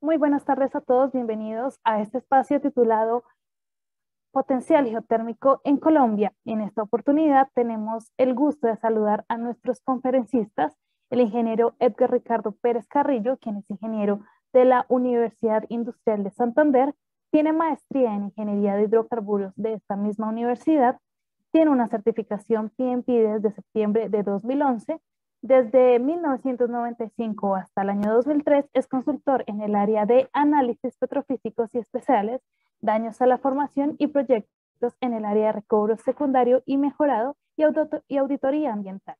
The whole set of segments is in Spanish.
Muy buenas tardes a todos, bienvenidos a este espacio titulado Potencial Geotérmico en Colombia. En esta oportunidad tenemos el gusto de saludar a nuestros conferencistas, el ingeniero Edgar Ricardo Pérez Carrillo, quien es ingeniero de la Universidad Industrial de Santander, tiene maestría en Ingeniería de Hidrocarburos de esta misma universidad, tiene una certificación PMP desde septiembre de 2011. Desde 1995 hasta el año 2003 es consultor en el área de análisis petrofísicos y especiales, daños a la formación y proyectos en el área de recobro secundario y mejorado y auditoría ambiental.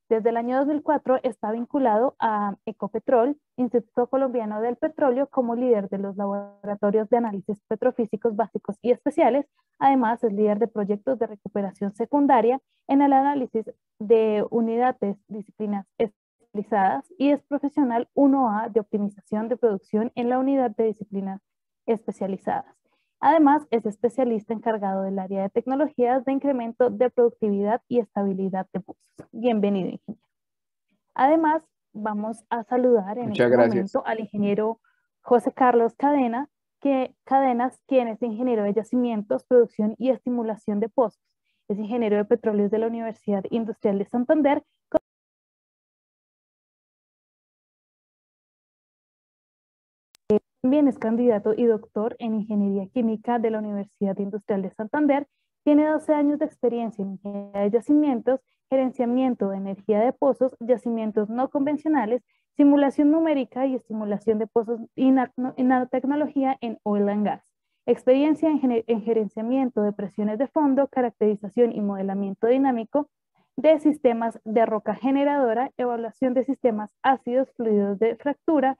Desde el año 2004 está vinculado a Ecopetrol, Instituto Colombiano del Petróleo, como líder de los laboratorios de análisis petrofísicos básicos y especiales. Además, es líder de proyectos de recuperación secundaria en el análisis de unidades disciplinas especializadas y es profesional 1A de optimización de producción en la unidad de disciplinas especializadas. Además, es especialista encargado del área de tecnologías de incremento de productividad y estabilidad de pozos. Bienvenido, ingeniero. Además, vamos a saludar en este momento al ingeniero José Carlos Cadenas, quien es ingeniero de yacimientos, producción y estimulación de pozos. Es ingeniero de petróleos de la Universidad Industrial de Santander. También es candidato y doctor en Ingeniería Química de la Universidad Industrial de Santander. Tiene 12 años de experiencia en ingeniería de yacimientos, gerenciamiento de energía de pozos, yacimientos no convencionales, simulación numérica y estimulación de pozos y nanotecnología en oil and gas. Experiencia en gerenciamiento de presiones de fondo, caracterización y modelamiento dinámico de sistemas de roca generadora, evaluación de sistemas ácidos fluidos de fractura,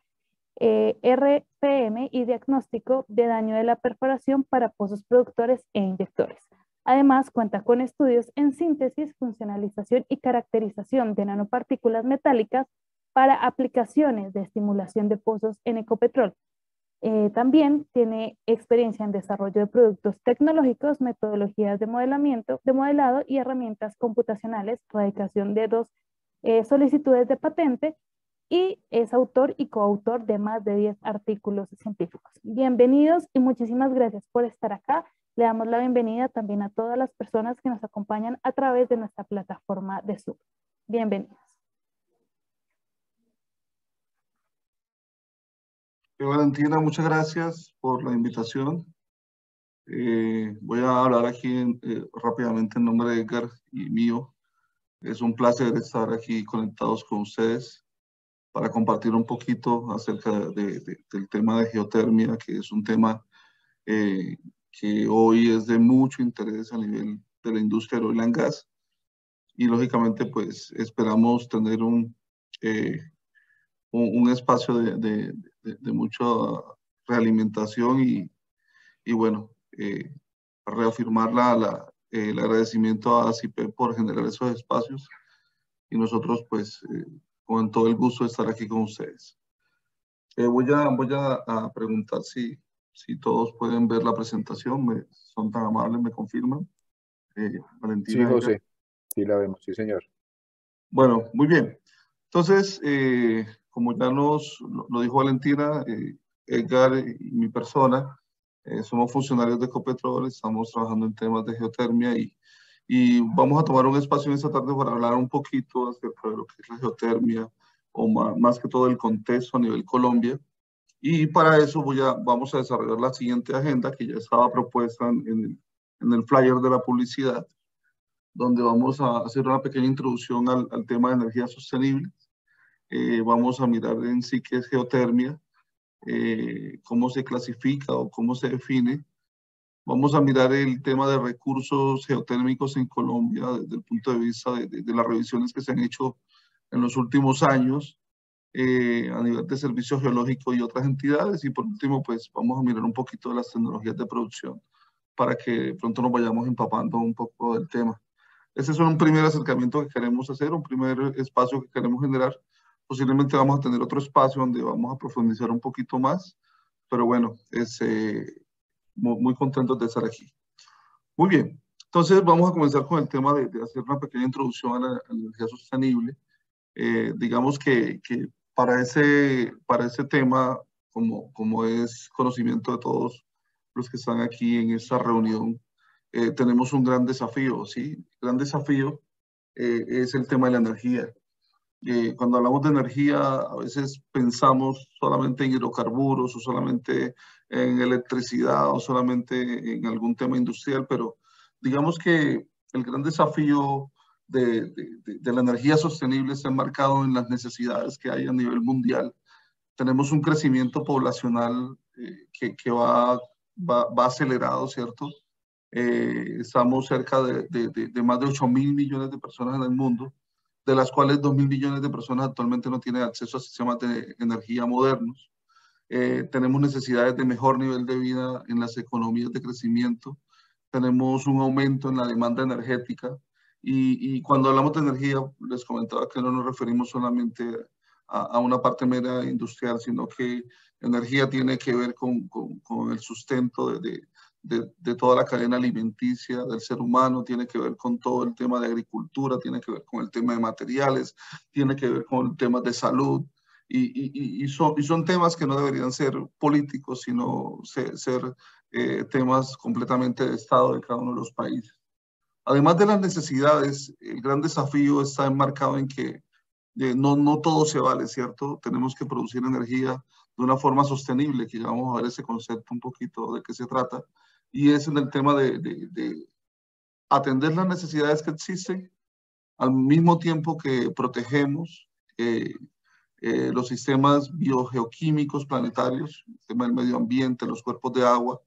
RPM y diagnóstico de daño de la perforación para pozos productores e inyectores. Además, cuenta con estudios en síntesis, funcionalización y caracterización de nanopartículas metálicas para aplicaciones de estimulación de pozos en Ecopetrol. También tiene experiencia en desarrollo de productos tecnológicos, metodologías de modelado y herramientas computacionales, radicación de 2 solicitudes de patente, y es autor y coautor de más de 10 artículos científicos. Bienvenidos y muchísimas gracias por estar acá. Le damos la bienvenida también a todas las personas que nos acompañan a través de nuestra plataforma de Zoom. Bienvenidos. Valentina, muchas gracias por la invitación. Voy a hablar aquí rápidamente en nombre de Edgar y mío. Es un placer estar aquí conectados con ustedes para compartir un poquito acerca del tema de geotermia, que es un tema que hoy es de mucho interés a nivel de la industria del oil and gas. Y lógicamente, pues esperamos tener un espacio de mucha realimentación y bueno, reafirmar el agradecimiento a ACIP por generar esos espacios y nosotros pues con todo el gusto de estar aquí con ustedes. Voy a preguntar si todos pueden ver la presentación, son tan amables, me confirman. Valentina. Sí, José, sí la vemos, sí señor. Bueno, muy bien. Entonces, como ya lo dijo Valentina, Edgar y mi persona, somos funcionarios de Ecopetrol, estamos trabajando en temas de geotermia y vamos a tomar un espacio en esta tarde para hablar un poquito acerca de lo que es la geotermia, o más que todo el contexto a nivel Colombia. Y para eso vamos a desarrollar la siguiente agenda que ya estaba propuesta en el flyer de la publicidad, donde vamos a hacer una pequeña introducción al tema de energías sostenibles. Vamos a mirar en sí qué es geotermia, cómo se clasifica o cómo se define. Vamos a mirar el tema de recursos geotérmicos en Colombia desde el punto de vista de las revisiones que se han hecho en los últimos años a nivel de servicio geológico y otras entidades. Y por último, pues vamos a mirar un poquito de las tecnologías de producción para que pronto nos vayamos empapando un poco del tema. Ese es un primer acercamiento que queremos hacer, un primer espacio que queremos generar. Posiblemente vamos a tener otro espacio donde vamos a profundizar un poquito más, pero bueno, es muy contentos de estar aquí. Muy bien, entonces vamos a comenzar con el tema de hacer una pequeña introducción a la energía sostenible. Digamos que para ese tema, como es conocimiento de todos los que están aquí en esta reunión, tenemos un gran desafío, ¿sí? El gran desafío es el tema de la energía. Cuando hablamos de energía, a veces pensamos solamente en hidrocarburos o solamente en electricidad o solamente en algún tema industrial, pero digamos que el gran desafío de la energía sostenible está enmarcado en las necesidades que hay a nivel mundial. Tenemos un crecimiento poblacional que va acelerado, ¿cierto? Estamos cerca de más de 8.000 millones de personas en el mundo, de las cuales 2.000 millones de personas actualmente no tienen acceso a sistemas de energía modernos. Tenemos necesidades de mejor nivel de vida en las economías de crecimiento. Tenemos un aumento en la demanda energética. Y cuando hablamos de energía, les comentaba que no nos referimos solamente a una parte mera industrial, sino que energía tiene que ver con el sustento de toda la cadena alimenticia del ser humano, tiene que ver con todo el tema de agricultura, tiene que ver con el tema de materiales, tiene que ver con temas de salud, y son temas que no deberían ser políticos, sino ser temas completamente de Estado de cada uno de los países. Además de las necesidades, el gran desafío está enmarcado en que no todo se vale, ¿cierto? Tenemos que producir energía de una forma sostenible, que ya vamos a ver ese concepto un poquito de qué se trata, y es en el tema de atender las necesidades que existen, al mismo tiempo que protegemos los sistemas biogeoquímicos planetarios, el tema del medio ambiente, los cuerpos de agua,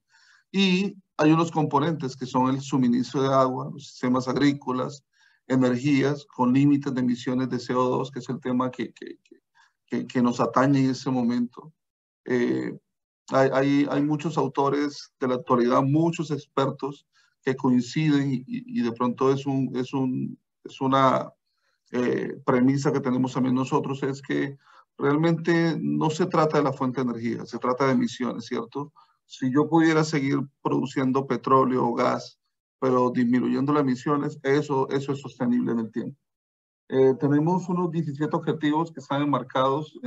y hay unos componentes que son el suministro de agua, los sistemas agrícolas, energías con límites de emisiones de CO2, que es el tema que nos atañe en este momento. Hay muchos autores de la actualidad, muchos expertos que coinciden y de pronto es una premisa que tenemos también nosotros, es que realmente no se trata de la fuente de energía, se trata de emisiones, ¿cierto? Si yo pudiera seguir produciendo petróleo o gas, pero disminuyendo las emisiones, eso es sostenible en el tiempo. Tenemos unos 17 objetivos que están enmarcados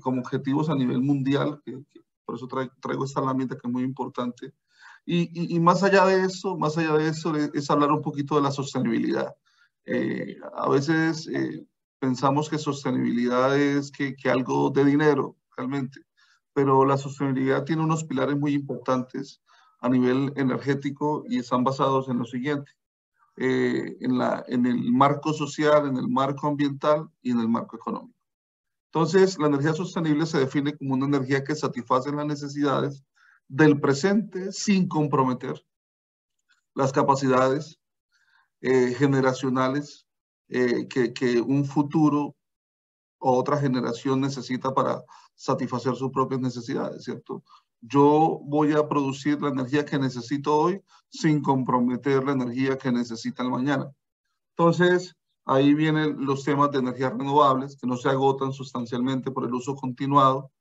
como objetivos a nivel mundial, por eso traigo esta herramienta que es muy importante. Y más allá de eso es hablar un poquito de la sostenibilidad. A veces pensamos que sostenibilidad es que algo de dinero, realmente, pero la sostenibilidad tiene unos pilares muy importantes a nivel energético y están basados en lo siguiente, en el marco social, en el marco ambiental y en el marco económico. Entonces, la energía sostenible se define como una energía que satisface las necesidades del presente sin comprometer las capacidades generacionales que un futuro o otra generación necesita para satisfacer sus propias necesidades, ¿cierto? Yo voy a producir la energía que necesito hoy sin comprometer la energía que necesita el mañana. Entonces, ahí vienen los temas de energías renovables que no se agotan sustancialmente por el uso continuado,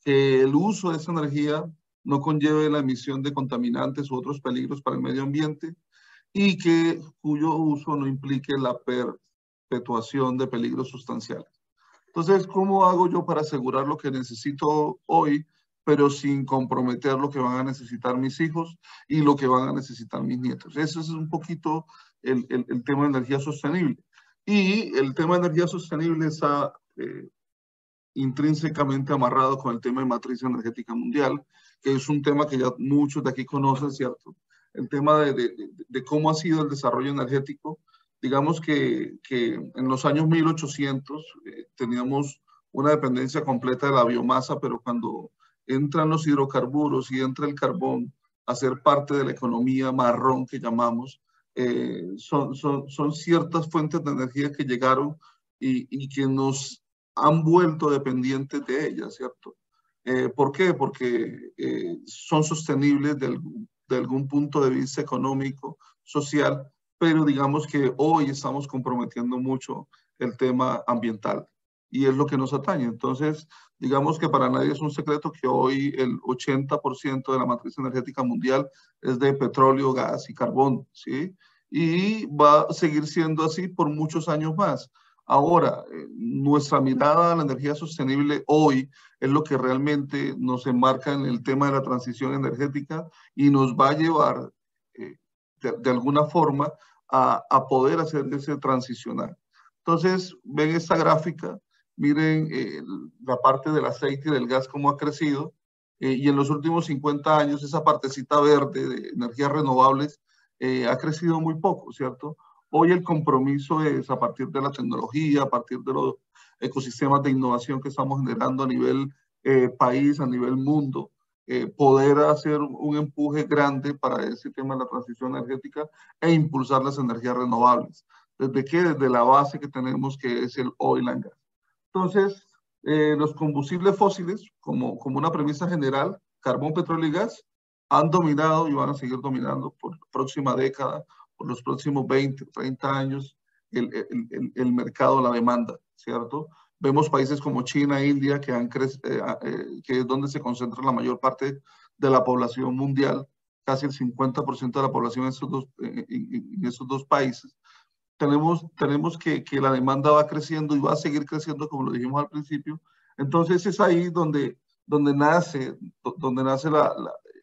que el uso de esa energía no conlleve la emisión de contaminantes u otros peligros para el medio ambiente y cuyo uso no implique la perpetuación de peligros sustanciales. Entonces, ¿cómo hago yo para asegurar lo que necesito hoy, pero sin comprometer lo que van a necesitar mis hijos y lo que van a necesitar mis nietos? Eso es un poquito el tema de energía sostenible. Y el tema de energía sostenible está intrínsecamente amarrado con el tema de matriz energética mundial, que es un tema que ya muchos de aquí conocen, ¿cierto? El tema de cómo ha sido el desarrollo energético. Digamos que en los años 1800 teníamos una dependencia completa de la biomasa, pero cuando entran los hidrocarburos y entra el carbón a ser parte de la economía marrón que llamamos, son ciertas fuentes de energía que llegaron y que nos han vuelto dependientes de ellas, ¿cierto? ¿Por qué? Porque son sostenibles de algún punto de vista económico, social, pero digamos que hoy estamos comprometiendo mucho el tema ambiental y es lo que nos atañe. Entonces, digamos que para nadie es un secreto que hoy el 80% de la matriz energética mundial es de petróleo, gas y carbón, ¿sí? Y va a seguir siendo así por muchos años más. Ahora, nuestra mirada a la energía sostenible hoy es lo que realmente nos enmarca en el tema de la transición energética y nos va a llevar de alguna forma a poder hacer ese transicionar. Entonces, ven esta gráfica, miren la parte del aceite y del gas cómo ha crecido, y en los últimos 50 años esa partecita verde de energías renovables ha crecido muy poco, ¿cierto? Hoy el compromiso es a partir de la tecnología, a partir de los ecosistemas de innovación que estamos generando a nivel país, a nivel mundo, poder hacer un empuje grande para ese tema de la transición energética e impulsar las energías renovables. ¿Desde qué? Desde la base que tenemos, que es el oil and gas. Entonces, los combustibles fósiles, como una premisa general, carbón, petróleo y gas, han dominado y van a seguir dominando por la próxima década, por los próximos 20, 30 años, el mercado, la demanda, ¿cierto? Vemos países como China, India, que es donde se concentra la mayor parte de la población mundial, casi el 50% de la población en esos dos países. Tenemos que la demanda va creciendo y va a seguir creciendo, como lo dijimos al principio. Entonces es ahí donde nace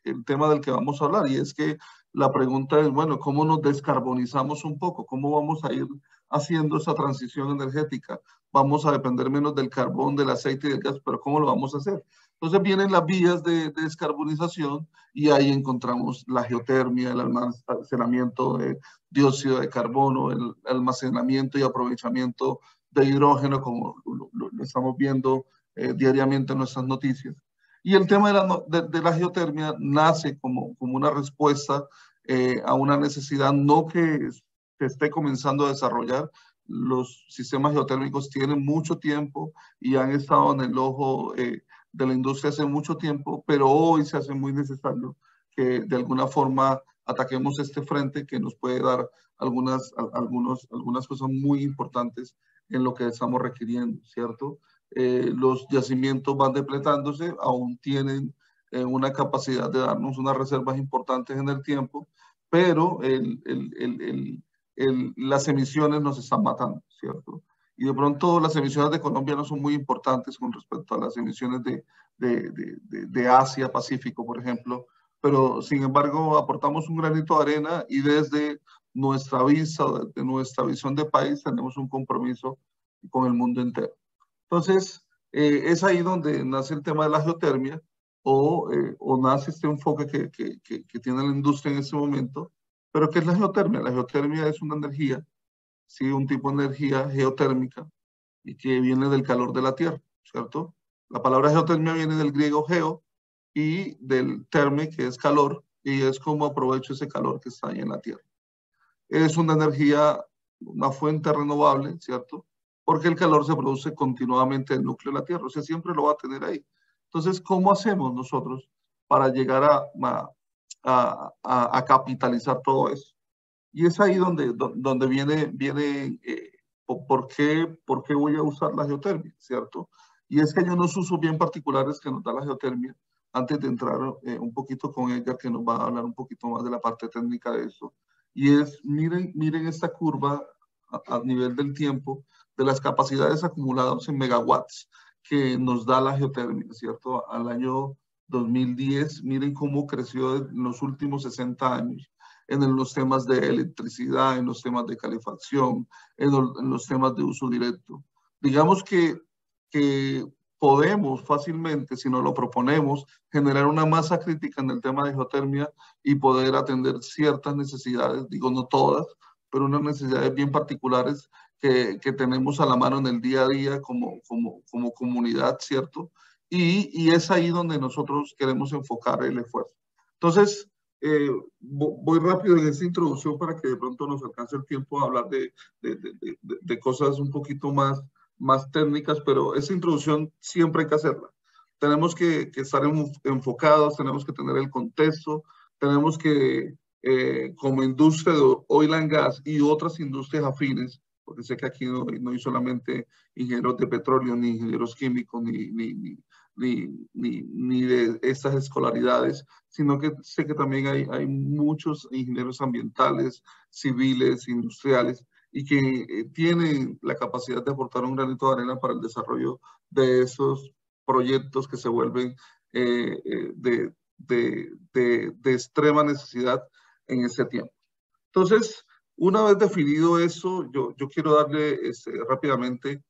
el tema del que vamos a hablar, y es que la pregunta es, bueno, ¿cómo nos descarbonizamos un poco? ¿Cómo vamos a ir haciendo esa transición energética? Vamos a depender menos del carbón, del aceite y del gas, pero ¿cómo lo vamos a hacer? Entonces vienen las vías de descarbonización y ahí encontramos la geotermia, el almacenamiento de dióxido de carbono, el almacenamiento y aprovechamiento de hidrógeno, como lo estamos viendo diariamente en nuestras noticias. Y el tema de la geotermia nace como una respuesta a una necesidad no que se esté comenzando a desarrollar. Los sistemas geotérmicos tienen mucho tiempo y han estado en el ojo de la industria hace mucho tiempo, pero hoy se hace muy necesario que de alguna forma ataquemos este frente que nos puede dar algunas cosas muy importantes en lo que estamos requiriendo, ¿cierto? Los yacimientos van depletándose, aún tienen una capacidad de darnos unas reservas importantes en el tiempo, pero las emisiones nos están matando, ¿cierto? Y de pronto las emisiones de Colombia no son muy importantes con respecto a las emisiones de Asia, Pacífico, por ejemplo, pero sin embargo aportamos un granito de arena y desde nuestra vista, desde nuestra visión de país, tenemos un compromiso con el mundo entero. Entonces, es ahí donde nace el tema de la geotermia o nace este enfoque que tiene la industria en este momento. Pero ¿qué es la geotermia? La geotermia es una energía, sí, un tipo de energía geotérmica y que viene del calor de la tierra, ¿cierto? La palabra geotermia viene del griego geo y del terme, que es calor, y es como aprovecho ese calor que está ahí en la tierra. Es una energía, una fuente renovable, ¿cierto? Porque el calor se produce continuamente en el núcleo de la Tierra, o sea, siempre lo va a tener ahí. Entonces, ¿cómo hacemos nosotros para llegar a capitalizar todo eso? Y es ahí donde viene ¿por qué voy a usar la geotermia, ¿cierto? Y es que hay unos usos bien particulares que nos da la geotermia. Antes de entrar un poquito con Edgar, que nos va a hablar un poquito más de la parte técnica de eso. Y es, miren esta curva a nivel del tiempo de las capacidades acumuladas en megawatts que nos da la geotermia, ¿cierto? Al año 2010, miren cómo creció en los últimos 60 años en los temas de electricidad, en los temas de calefacción, en los temas de uso directo. Digamos que podemos fácilmente, si nos lo proponemos, generar una masa crítica en el tema de geotermia y poder atender ciertas necesidades, digo no todas, pero unas necesidades bien particulares que tenemos a la mano en el día a día como comunidad, ¿cierto? Y es ahí donde nosotros queremos enfocar el esfuerzo. Entonces, voy rápido en esta introducción para que de pronto nos alcance el tiempo a hablar de cosas un poquito más técnicas, pero esa introducción siempre hay que hacerla. Tenemos que estar enfocados, tenemos que tener el contexto, tenemos que, como industria de oil and gas y otras industrias afines, porque sé que aquí no hay solamente ingenieros de petróleo, ni ingenieros químicos, ni de estas escolaridades, sino que sé que también hay muchos ingenieros ambientales, civiles, industriales, y que tienen la capacidad de aportar un granito de arena para el desarrollo de esos proyectos que se vuelven de extrema necesidad en ese tiempo. Entonces, una vez definido eso, yo quiero darle rápidamente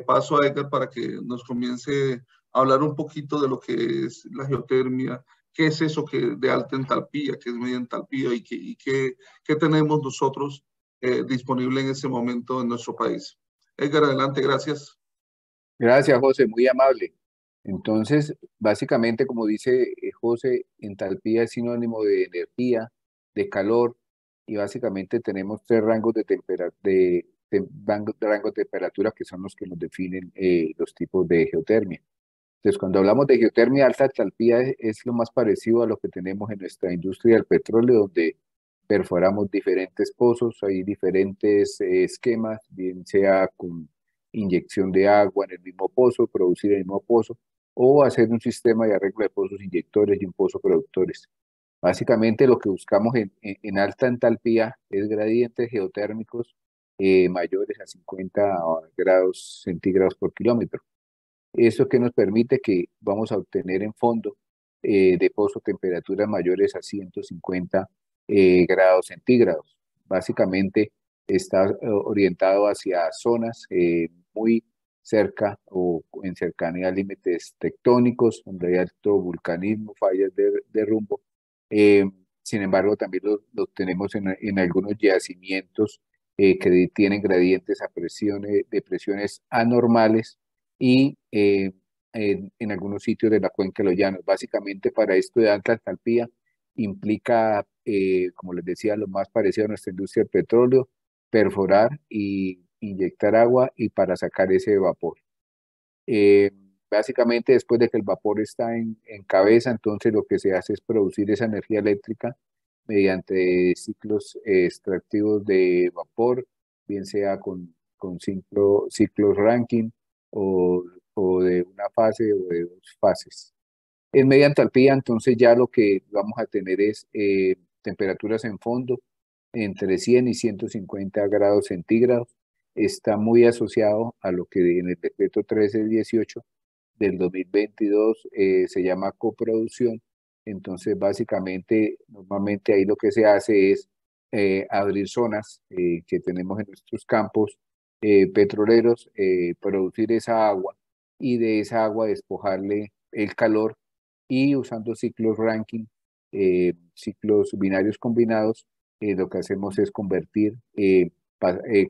paso a Edgar para que nos comience a hablar un poquito de lo que es la geotermia, qué es eso de alta entalpía, qué es media entalpía y qué tenemos nosotros disponible en ese momento en nuestro país. Edgar, adelante, gracias. Gracias, José, muy amable. Entonces, básicamente, como dice José, entalpía es sinónimo de energía, de calor, y básicamente tenemos tres rangos de rangos de temperatura que son los que nos definen los tipos de geotermia. Entonces, cuando hablamos de geotermia, alta entalpía es lo más parecido a lo que tenemos en nuestra industria del petróleo, donde perforamos diferentes pozos, hay diferentes esquemas, bien sea con inyección de agua en el mismo pozo, producir en el mismo pozo, o hacer un sistema de arreglo de pozos inyectores y un pozo productores. Básicamente lo que buscamos en alta entalpía es gradientes geotérmicos mayores a 50 grados centígrados por kilómetro. Eso que nos permite que vamos a obtener en fondo de pozo temperaturas mayores a 150 grados centígrados. Básicamente está orientado hacia zonas muy cerca o en cercanía a límites tectónicos, donde hay alto vulcanismo, fallas de rumbo. Sin embargo, también lo tenemos en algunos yacimientos que tienen gradientes a de presiones anormales y en algunos sitios de la cuenca de los llanos. Básicamente para esto de alta entalpía implica, como les decía, lo más parecido a nuestra industria del petróleo, perforar y inyectar agua y para sacar ese vapor. Eh, Básicamente después de que el vapor está en cabeza, entonces lo que se hace es producir esa energía eléctrica mediante ciclos extractivos de vapor, bien sea con ciclos Rankine o, o de una fase o de dos fases. En media entalpía, entonces ya lo que vamos a tener es temperaturas en fondo entre 100 y 150 grados centígrados. Está muy asociado a lo que en el decreto 1318 del 2022 se llama coproducción. Entonces, básicamente, normalmente ahí lo que se hace es abrir zonas que tenemos en nuestros campos petroleros, producir esa agua y de esa agua despojarle el calor y usando ciclos Rankine, ciclos binarios combinados, lo que hacemos es convertir,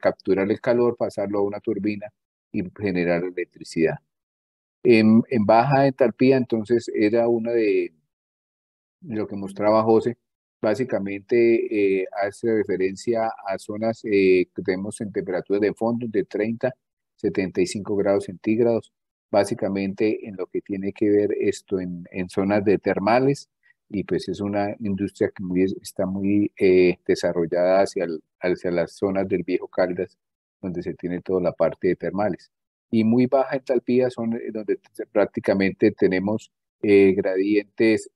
capturar el calor, pasarlo a una turbina y generar electricidad. En baja entalpía, entonces, era una de lo que mostraba José. Básicamente hace referencia a zonas que tenemos en temperaturas de fondo de 30, 75 grados centígrados. Básicamente en lo que tiene que ver esto en zonas de termales, y pues es una industria que está muy desarrollada hacia las zonas del Viejo Caldas, donde se tiene toda la parte de termales. Y muy baja entalpía son donde prácticamente tenemos gradientes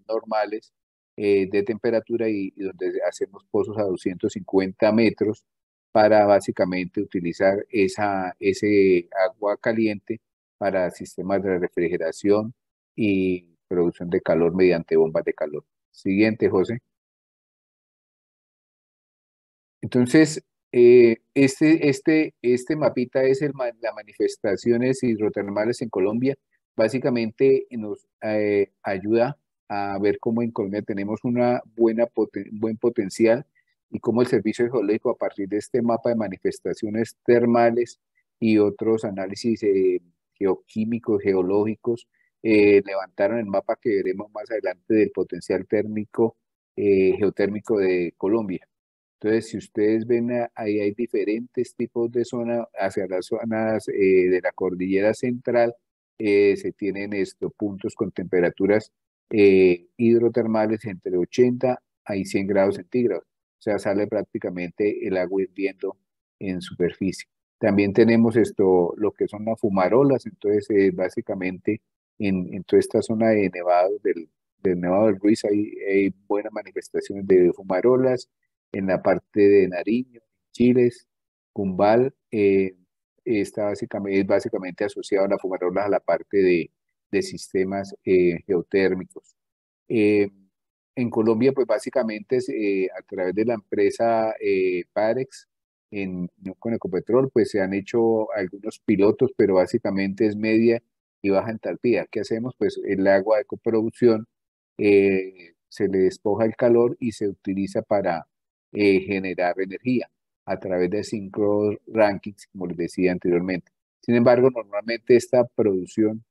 normales de temperatura y donde hacemos pozos a 250 metros para básicamente utilizar ese agua caliente para sistemas de refrigeración y producción de calor mediante bombas de calor. Siguiente, José. Entonces, este mapita es las manifestaciones hidrotermales en Colombia. Básicamente nos ayuda a ver cómo en Colombia tenemos un buen potencial y cómo el Servicio Geológico a partir de este mapa de manifestaciones termales y otros análisis geoquímicos, geológicos, levantaron el mapa que veremos más adelante del potencial térmico, geotérmico de Colombia. Entonces, si ustedes ven, ahí hay diferentes tipos de zonas, hacia las zonas de la cordillera central, se tienen puntos con temperaturas hidrotermales entre 80 y 100 grados centígrados. O sea, sale prácticamente el agua hirviendo en superficie. También tenemos lo que son las fumarolas, entonces básicamente en toda esta zona de nevados del Nevado del Ruiz hay buenas manifestaciones de fumarolas en la parte de Nariño, Chile, Cumbal es básicamente asociado a la fumarola a la parte de sistemas geotérmicos. En Colombia, pues básicamente es, a través de la empresa Parex, con Ecopetrol, pues se han hecho algunos pilotos, pero básicamente es media y baja entalpía. ¿Qué hacemos? Pues el agua de coproducción se le despoja el calor y se utiliza para generar energía a través de synchro rankings, como les decía anteriormente. Sin embargo, normalmente esta producción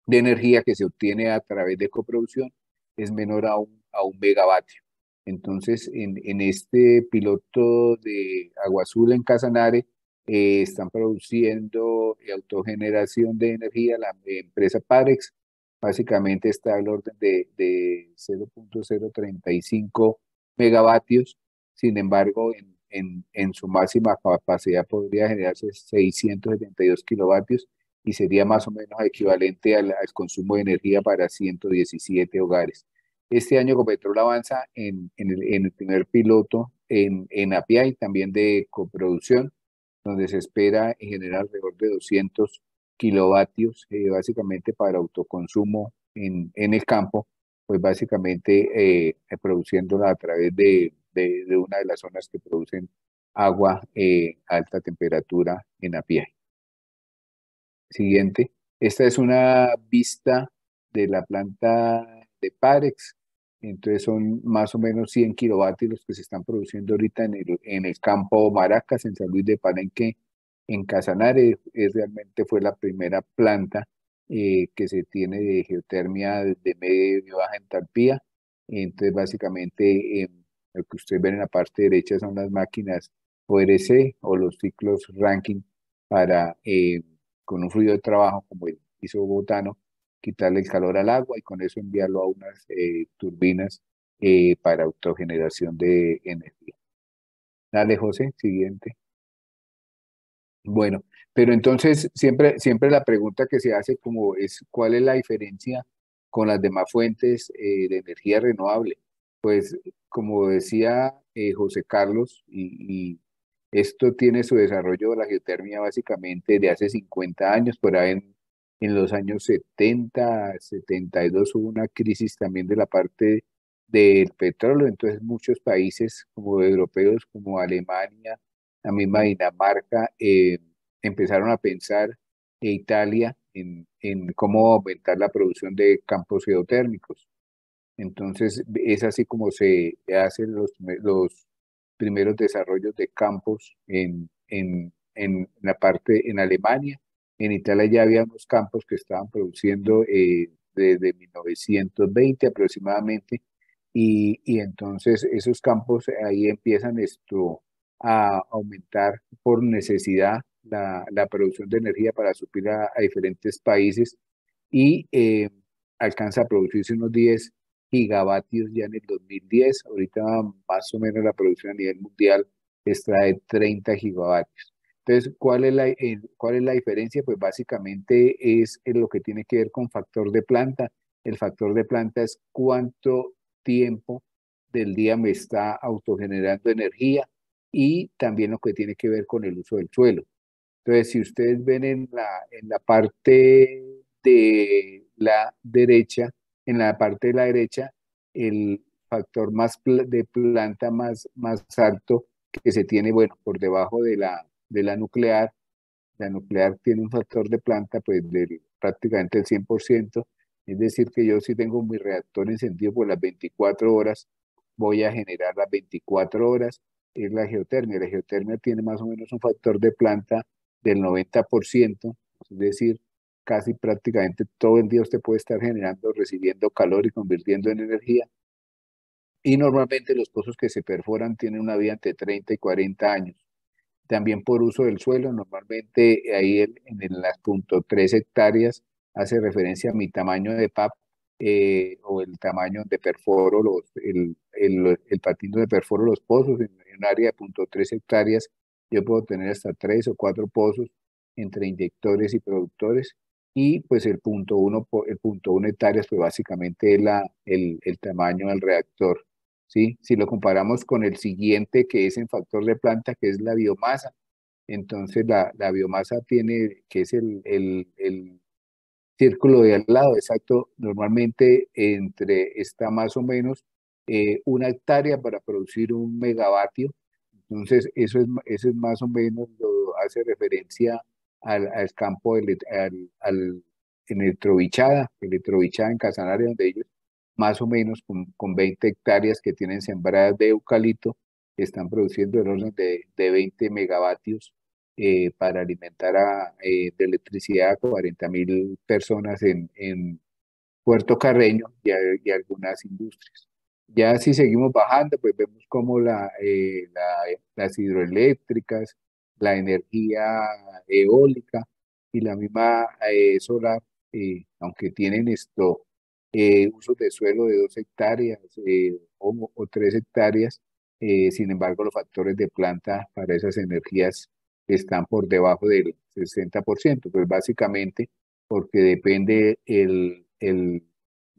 de energía que se obtiene a través de coproducción es menor a un megavatio. Entonces, en este piloto de Agua Azul en Casanare, están produciendo autogeneración de energía la empresa Parex. Básicamente está al orden de 0.035 megavatios. Sin embargo, en su máxima capacidad podría generarse 672 kilovatios y sería más o menos equivalente al consumo de energía para 117 hogares. Este año Ecopetrol avanza en el primer piloto en API, también de coproducción, donde se espera generar alrededor de 200 kilovatios, básicamente para autoconsumo en el campo, pues básicamente produciéndola a través de una de las zonas que producen agua a alta temperatura en API. Siguiente. Esta es una vista de la planta de Parex. Entonces son más o menos 100 kilovatios los que se están produciendo ahorita en el campo Maracas, en San Luis de Palenque, en Casanare. Realmente fue la primera planta que se tiene de geotermia de media y baja entalpía. Entonces básicamente lo que ustedes ven en la parte derecha son las máquinas ORC o los ciclos Rankine para con un fluido de trabajo como el isobutano, quitarle el calor al agua y con eso enviarlo a unas turbinas para autogeneración de energía. Dale, José, siguiente. Bueno, pero entonces siempre la pregunta que se hace como es, ¿cuál es la diferencia con las demás fuentes de energía renovable? Pues como decía José Carlos, y esto tiene su desarrollo de la geotermia básicamente de hace 50 años, por ahí en los años 70, 72 hubo una crisis también de la parte del petróleo, entonces muchos países como europeos, como Alemania, la misma Dinamarca, empezaron a pensar, Italia, en cómo aumentar la producción de campos geotérmicos. Entonces, es así como se hacen los primeros desarrollos de campos en la parte, en Alemania. En Italia ya había unos campos que estaban produciendo desde 1920 aproximadamente, y entonces esos campos ahí empiezan a aumentar por necesidad la producción de energía para suplir a diferentes países y alcanza a producirse unos 10 gigavatios ya en el 2010. Ahorita más o menos la producción a nivel mundial está de 30 gigavatios. Entonces, ¿cuál es la diferencia? Pues básicamente es lo que tiene que ver con factor de planta. El factor de planta es cuánto tiempo del día me está autogenerando energía y también lo que tiene que ver con el uso del suelo. Entonces, si ustedes ven en la parte de la derecha, en la parte de la derecha, el factor de planta más alto que se tiene, bueno, por debajo de la nuclear. La nuclear tiene un factor de planta pues prácticamente el 100%, es decir, que yo si tengo mi reactor encendido por las 24 horas, voy a generar las 24 horas, es la geotermia. La geotermia tiene más o menos un factor de planta del 90%, es decir, casi prácticamente todo el día usted puede estar generando, recibiendo calor y convirtiendo en energía. Y normalmente los pozos que se perforan tienen una vida entre 30 y 40 años. También por uso del suelo, normalmente ahí las .3 hectáreas hace referencia a mi tamaño de PAP o el tamaño de perforo, el patín donde perforo los pozos. En un área de .3 hectáreas yo puedo tener hasta 3 o 4 pozos entre inyectores y productores. Y pues el punto 1 hectáreas pues básicamente es el tamaño del reactor. ¿Sí? Si lo comparamos con el siguiente que es en factor de planta, que es la biomasa, Entonces la biomasa tiene, que es el círculo de al lado, exacto, normalmente está más o menos 1 hectárea para producir 1 megavatio. Entonces, eso es más o menos, lo hace referencia al campo, al Electrovichada en Casanare, donde ellos más o menos con 20 hectáreas que tienen sembradas de eucalipto, están produciendo el orden de 20 megavatios para alimentar de electricidad a 40.000 personas en Puerto Carreño y algunas industrias. Ya si seguimos bajando, pues vemos como las hidroeléctricas, la energía eólica y la misma solar, aunque tienen usos de suelo de 2 hectáreas o 3 hectáreas, sin embargo los factores de planta para esas energías están por debajo del 60%, pues básicamente porque depende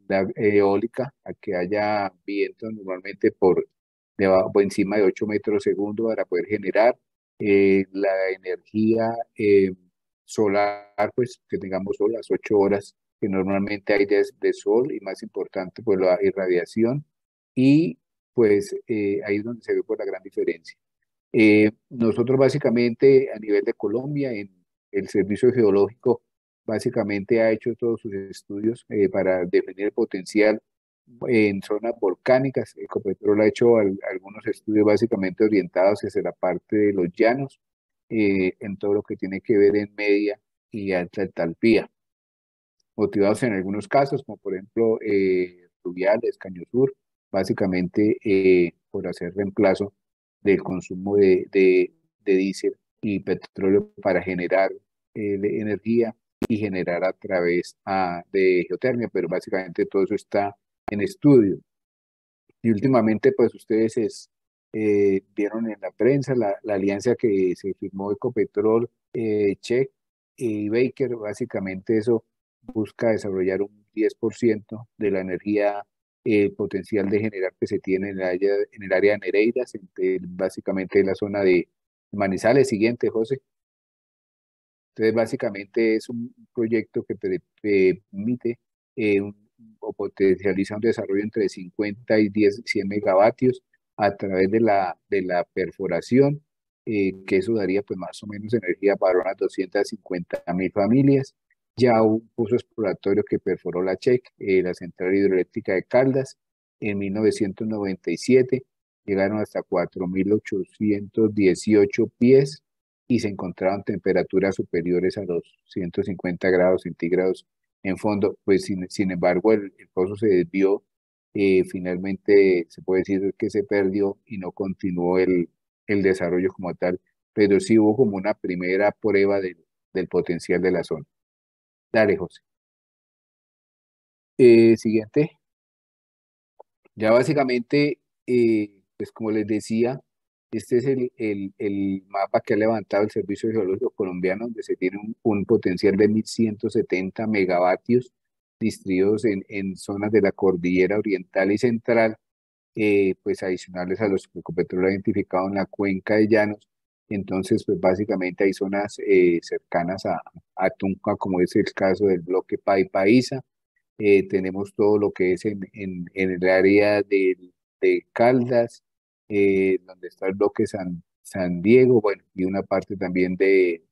la eólica a que haya viento normalmente por debajo, por encima de 8 metros segundo para poder generar la energía solar, pues que tengamos sol las 8 horas que normalmente hay de sol y más importante pues la irradiación y pues ahí es donde se ve pues la gran diferencia. Nosotros básicamente a nivel de Colombia, en el Servicio Geológico, básicamente ha hecho todos sus estudios para definir el potencial en zonas volcánicas. Ecopetrol ha hecho algunos estudios básicamente orientados hacia la parte de los llanos, en todo lo que tiene que ver en media y alta entalpía, motivados en algunos casos, como por ejemplo Rubiales, Caño Sur, básicamente por hacer reemplazo del consumo de diésel y petróleo para generar energía y generar a través de geotermia, pero básicamente todo eso está en estudio. Y últimamente, pues ustedes vieron en la prensa la alianza que se firmó Ecopetrol, Check y Baker. Básicamente eso busca desarrollar un 10% de la energía potencial de generar que se tiene en el área de Nereidas, básicamente la zona de Manizales. Siguiente, José. Entonces, básicamente es un proyecto que permite o potencializa un desarrollo entre 50 y 100 megavatios a través de la perforación, que eso daría pues más o menos energía para unas 250.000 familias. Ya un pozo exploratorio que perforó la CHEC, la Central Hidroeléctrica de Caldas, en 1997, llegaron hasta 4.818 pies y se encontraban temperaturas superiores a los 150 grados centígrados en fondo. Pues sin embargo el pozo se desvió, finalmente se puede decir que se perdió y no continuó el desarrollo como tal, pero sí hubo como una primera prueba del potencial de la zona. Dale, José. Siguiente. Ya básicamente, pues como les decía, este es el mapa que ha levantado el Servicio Geológico Colombiano, donde se tiene un potencial de 1.170 megavatios distribuidos en zonas de la cordillera oriental y central, pues adicionales a los que Ecopetrol ha identificado en la cuenca de Llanos. Entonces, pues básicamente hay zonas cercanas a Tunja, como es el caso del bloque Paipaíza. Tenemos todo lo que es en el área de Caldas, donde está el bloque San Diego, bueno, y una parte también de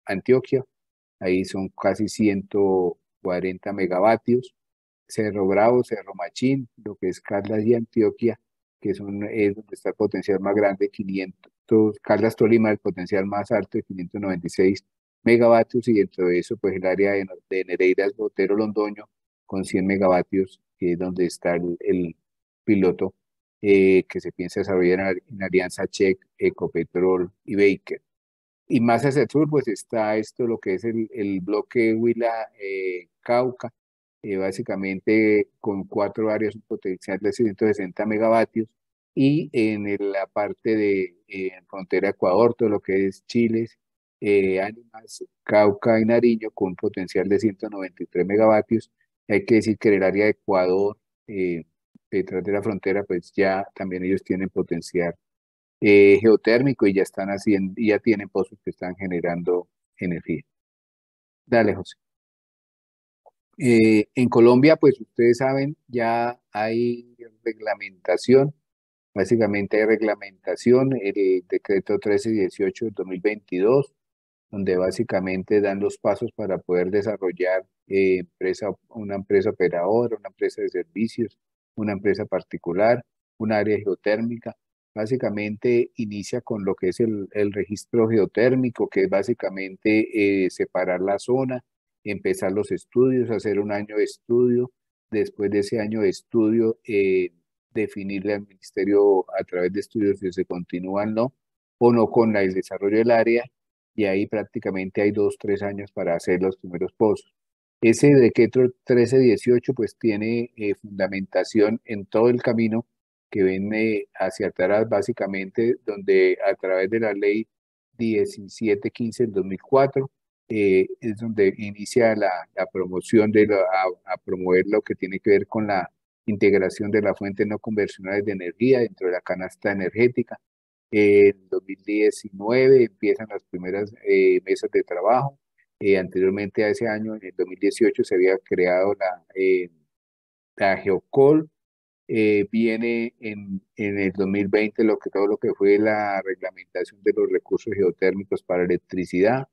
Antioquia. Ahí son casi 140 megavatios. Cerro Bravo, Cerro Machín, lo que es Caldas y Antioquia, es donde está el potencial más grande, 500, Caldas Tolima, el potencial más alto de 596 megavatios, y dentro de eso, pues el área de Nereidas, Botero, Londoño, con 100 megavatios, que es donde está el piloto que se piensa desarrollar en alianza Check, Ecopetrol y Baker. Y más hacia el sur, pues está esto, lo que es el bloque Huila Cauca, básicamente con 4 áreas, un potencial de 160 megavatios, y la parte de frontera Ecuador, todo lo que es Chile, Ánimas, Cauca y Nariño, con un potencial de 193 megavatios. Hay que decir que en el área de Ecuador, detrás de la frontera, pues ya también ellos tienen potencial geotérmico y ya están haciendo, ya tienen pozos que están generando energía. Dale, José. En Colombia, pues ustedes saben, ya hay reglamentación, básicamente hay reglamentación, el decreto 1318 del 2022, donde básicamente dan los pasos para poder desarrollar una empresa operadora, una empresa de servicios, una empresa particular, un área geotérmica. Básicamente inicia con lo que es el registro geotérmico, que es básicamente separar la zona, empezar los estudios, hacer un año de estudio. Después de ese año de estudio, definirle al ministerio a través de estudios si se continúan o no con el desarrollo del área, y ahí prácticamente hay 2, 3 años para hacer los primeros pozos. Ese decreto 1318 pues tiene fundamentación en todo el camino que viene hacia atrás, básicamente, donde a través de la ley 1715 del 2004 es donde inicia la promoción a promover lo que tiene que ver con la integración de las fuentes no convencionales de energía dentro de la canasta energética. En 2019 empiezan las primeras mesas de trabajo. Anteriormente a ese año, en el 2018, se había creado la Geocol. Viene en el 2020 todo lo que fue la reglamentación de los recursos geotérmicos para electricidad.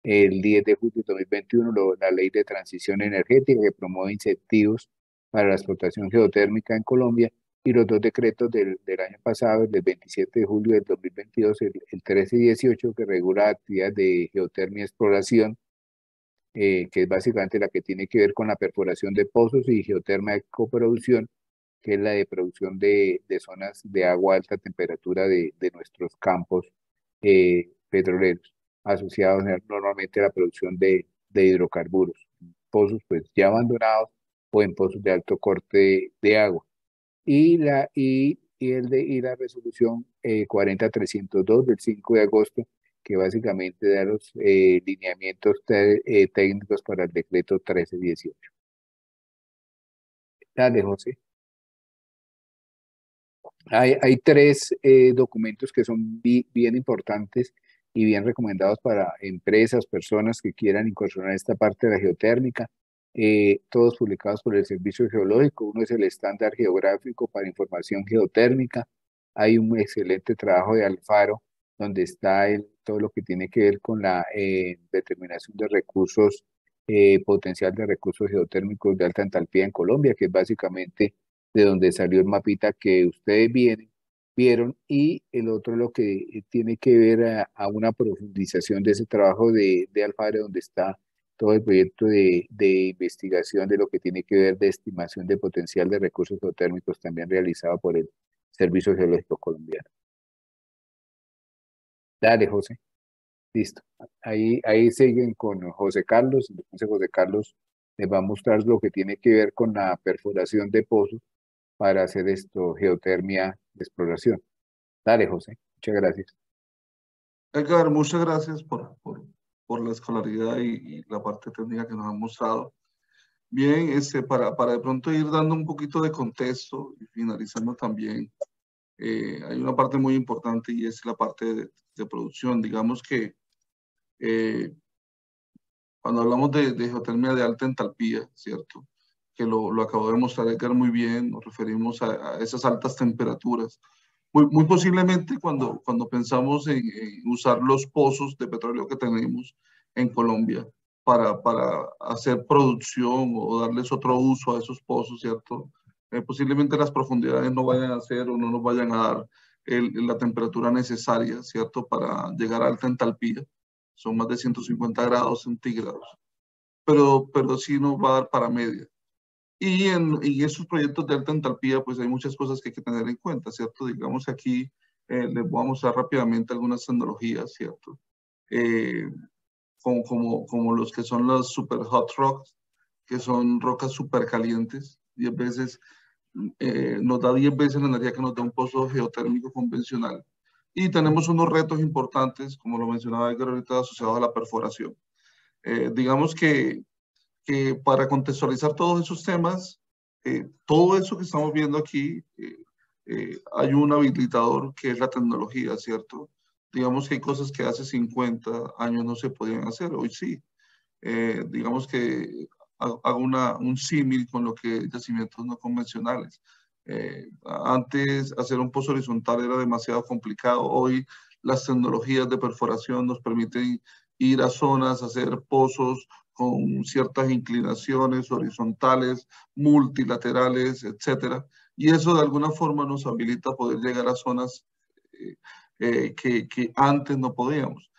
El 10 de julio de 2021, la ley de transición energética que promueve incentivos para la explotación geotérmica en Colombia, y los 2 decretos del año pasado, el del 27 de julio del 2022, el 1318, que regula actividades de geotermia y exploración, que es básicamente la que tiene que ver con la perforación de pozos, y geotermia de coproducción, que es la de producción de zonas de agua a alta temperatura de nuestros campos petroleros, asociados normalmente a la producción de hidrocarburos, pozos pues ya abandonados o en pozos de alto corte de agua. Y la resolución 40302 del 5 de agosto, que básicamente da los lineamientos técnicos para el decreto 1318. Dale, José. Hay 3 documentos que son bien importantes y bien recomendados para empresas, personas que quieran incursionar en esta parte de la geotérmica, todos publicados por el Servicio Geológico. Uno es el estándar geográfico para información geotérmica. Hay un excelente trabajo de Alfaro, donde está todo lo que tiene que ver con la determinación de recursos, potencial de recursos geotérmicos de alta entalpía en Colombia, que es básicamente de donde salió el mapita que ustedes vieron, y el otro lo que tiene que ver a una profundización de ese trabajo de Alfaro, donde está todo el proyecto de investigación de lo que tiene que ver de estimación de potencial de recursos geotérmicos, también realizado por el Servicio Geológico Colombiano. Dale, José. Listo. Ahí siguen con José Carlos. Entonces José Carlos les va a mostrar lo que tiene que ver con la perforación de pozos para hacer geotermia de exploración. Dale, José. Muchas gracias. Edgar, muchas gracias por la escolaridad y la parte técnica que nos han mostrado. Bien, para de pronto ir dando un poquito de contexto y finalizando también, hay una parte muy importante y es la parte de producción. Digamos que cuando hablamos de geotermia de alta entalpía, ¿cierto? Que lo acabó de mostrar Edgar muy bien, nos referimos a esas altas temperaturas. Muy posiblemente cuando pensamos en usar los pozos de petróleo que tenemos en Colombia para hacer producción o darles otro uso a esos pozos, ¿cierto? Posiblemente las profundidades no vayan a ser o no nos vayan a dar la temperatura necesaria, ¿cierto? Para llegar a alta entalpía. Son más de 150 grados centígrados. Pero sí nos va a dar para media. Y en esos proyectos de alta entalpía, pues hay muchas cosas que hay que tener en cuenta, ¿cierto? Digamos aquí, les voy a mostrar rápidamente algunas tecnologías, ¿cierto? Como los que son las super hot rocks, que son rocas super calientes, 10 veces, nos da 10 veces la energía que nos da un pozo geotérmico convencional. Y tenemos unos retos importantes, como lo mencionaba Edgar ahorita, asociados a la perforación. Digamos que para contextualizar todos esos temas, todo eso que estamos viendo aquí hay un habilitador que es la tecnología, ¿cierto? Digamos que hay cosas que hace 50 años no se podían hacer, hoy sí. Digamos que hago un símil con lo que yacimientos no convencionales. Antes hacer un pozo horizontal era demasiado complicado. Hoy las tecnologías de perforación nos permiten ir a zonas, hacer pozos con ciertas inclinaciones horizontales, multilaterales, etcétera. Y eso de alguna forma nos habilita a poder llegar a zonas que antes no podíamos.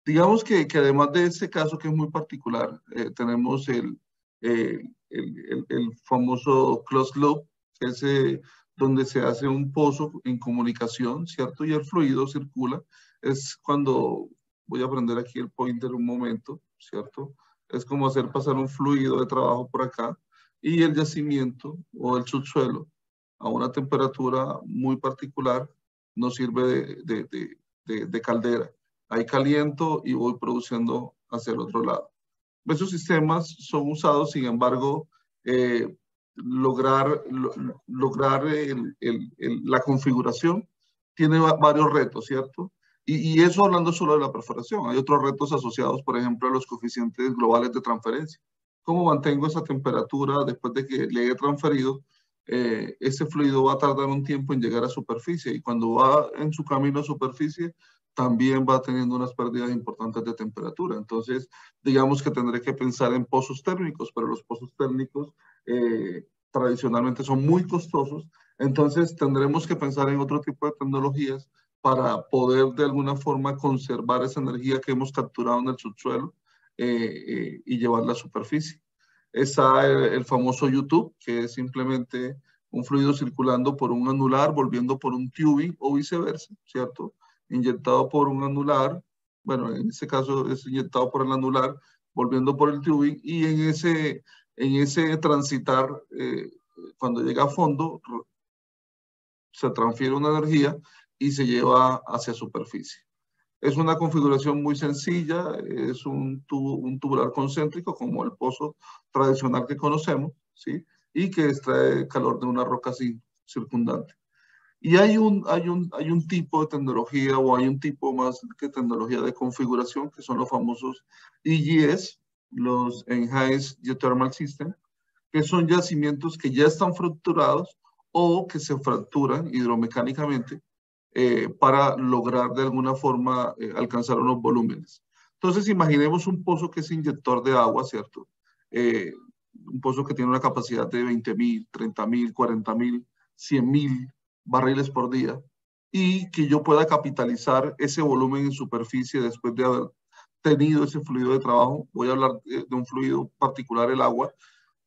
Digamos que además de este caso que es muy particular, tenemos el famoso closed loop, que es donde se hace un pozo en comunicación, ¿cierto? Y el fluido circula. Es cuando, voy a prender aquí el pointer un momento, ¿cierto? Es como hacer pasar un fluido de trabajo por acá y el yacimiento o el subsuelo a una temperatura muy particular nos sirve de caldera. Ahí caliento y voy produciendo hacia el otro lado. Esos sistemas son usados, sin embargo, lograr la configuración tiene varios retos, ¿cierto? Y eso hablando solo de la perforación. Hay otros retos asociados, por ejemplo, a los coeficientes globales de transferencia. ¿Cómo mantengo esa temperatura después de que le he transferido? Ese fluido va a tardar un tiempo en llegar a superficie y cuando va en su camino a superficie, también va teniendo unas pérdidas importantes de temperatura. Entonces, digamos que tendré que pensar en pozos térmicos, pero los pozos térmicos tradicionalmente son muy costosos. Entonces, tendremos que pensar en otro tipo de tecnologías para poder de alguna forma conservar esa energía que hemos capturado en el subsuelo y llevarla a superficie. Está el famoso YouTube, que es simplemente un fluido circulando por un anular, volviendo por un tubing o viceversa, ¿cierto? Inyectado por un anular, bueno, en este caso es inyectado por el anular, volviendo por el tubing, y en ese transitar, cuando llega a fondo, se transfiere una energía y se lleva hacia superficie. Es una configuración muy sencilla, es un tubular concéntrico como el pozo tradicional que conocemos, ¿sí? Y que extrae calor de una roca circundante. Y hay un tipo de tecnología o hay un tipo más que tecnología de configuración que son los famosos EGS, los Enhanced Geothermal System, que son yacimientos que ya están fracturados o que se fracturan hidromecánicamente para lograr de alguna forma alcanzar unos volúmenes. Entonces, imaginemos un pozo que es inyector de agua, ¿cierto? Un pozo que tiene una capacidad de 20.000, 30.000, 40.000, 100.000 barriles por día y que yo pueda capitalizar ese volumen en superficie después de haber tenido ese fluido de trabajo. Voy a hablar de un fluido particular, el agua.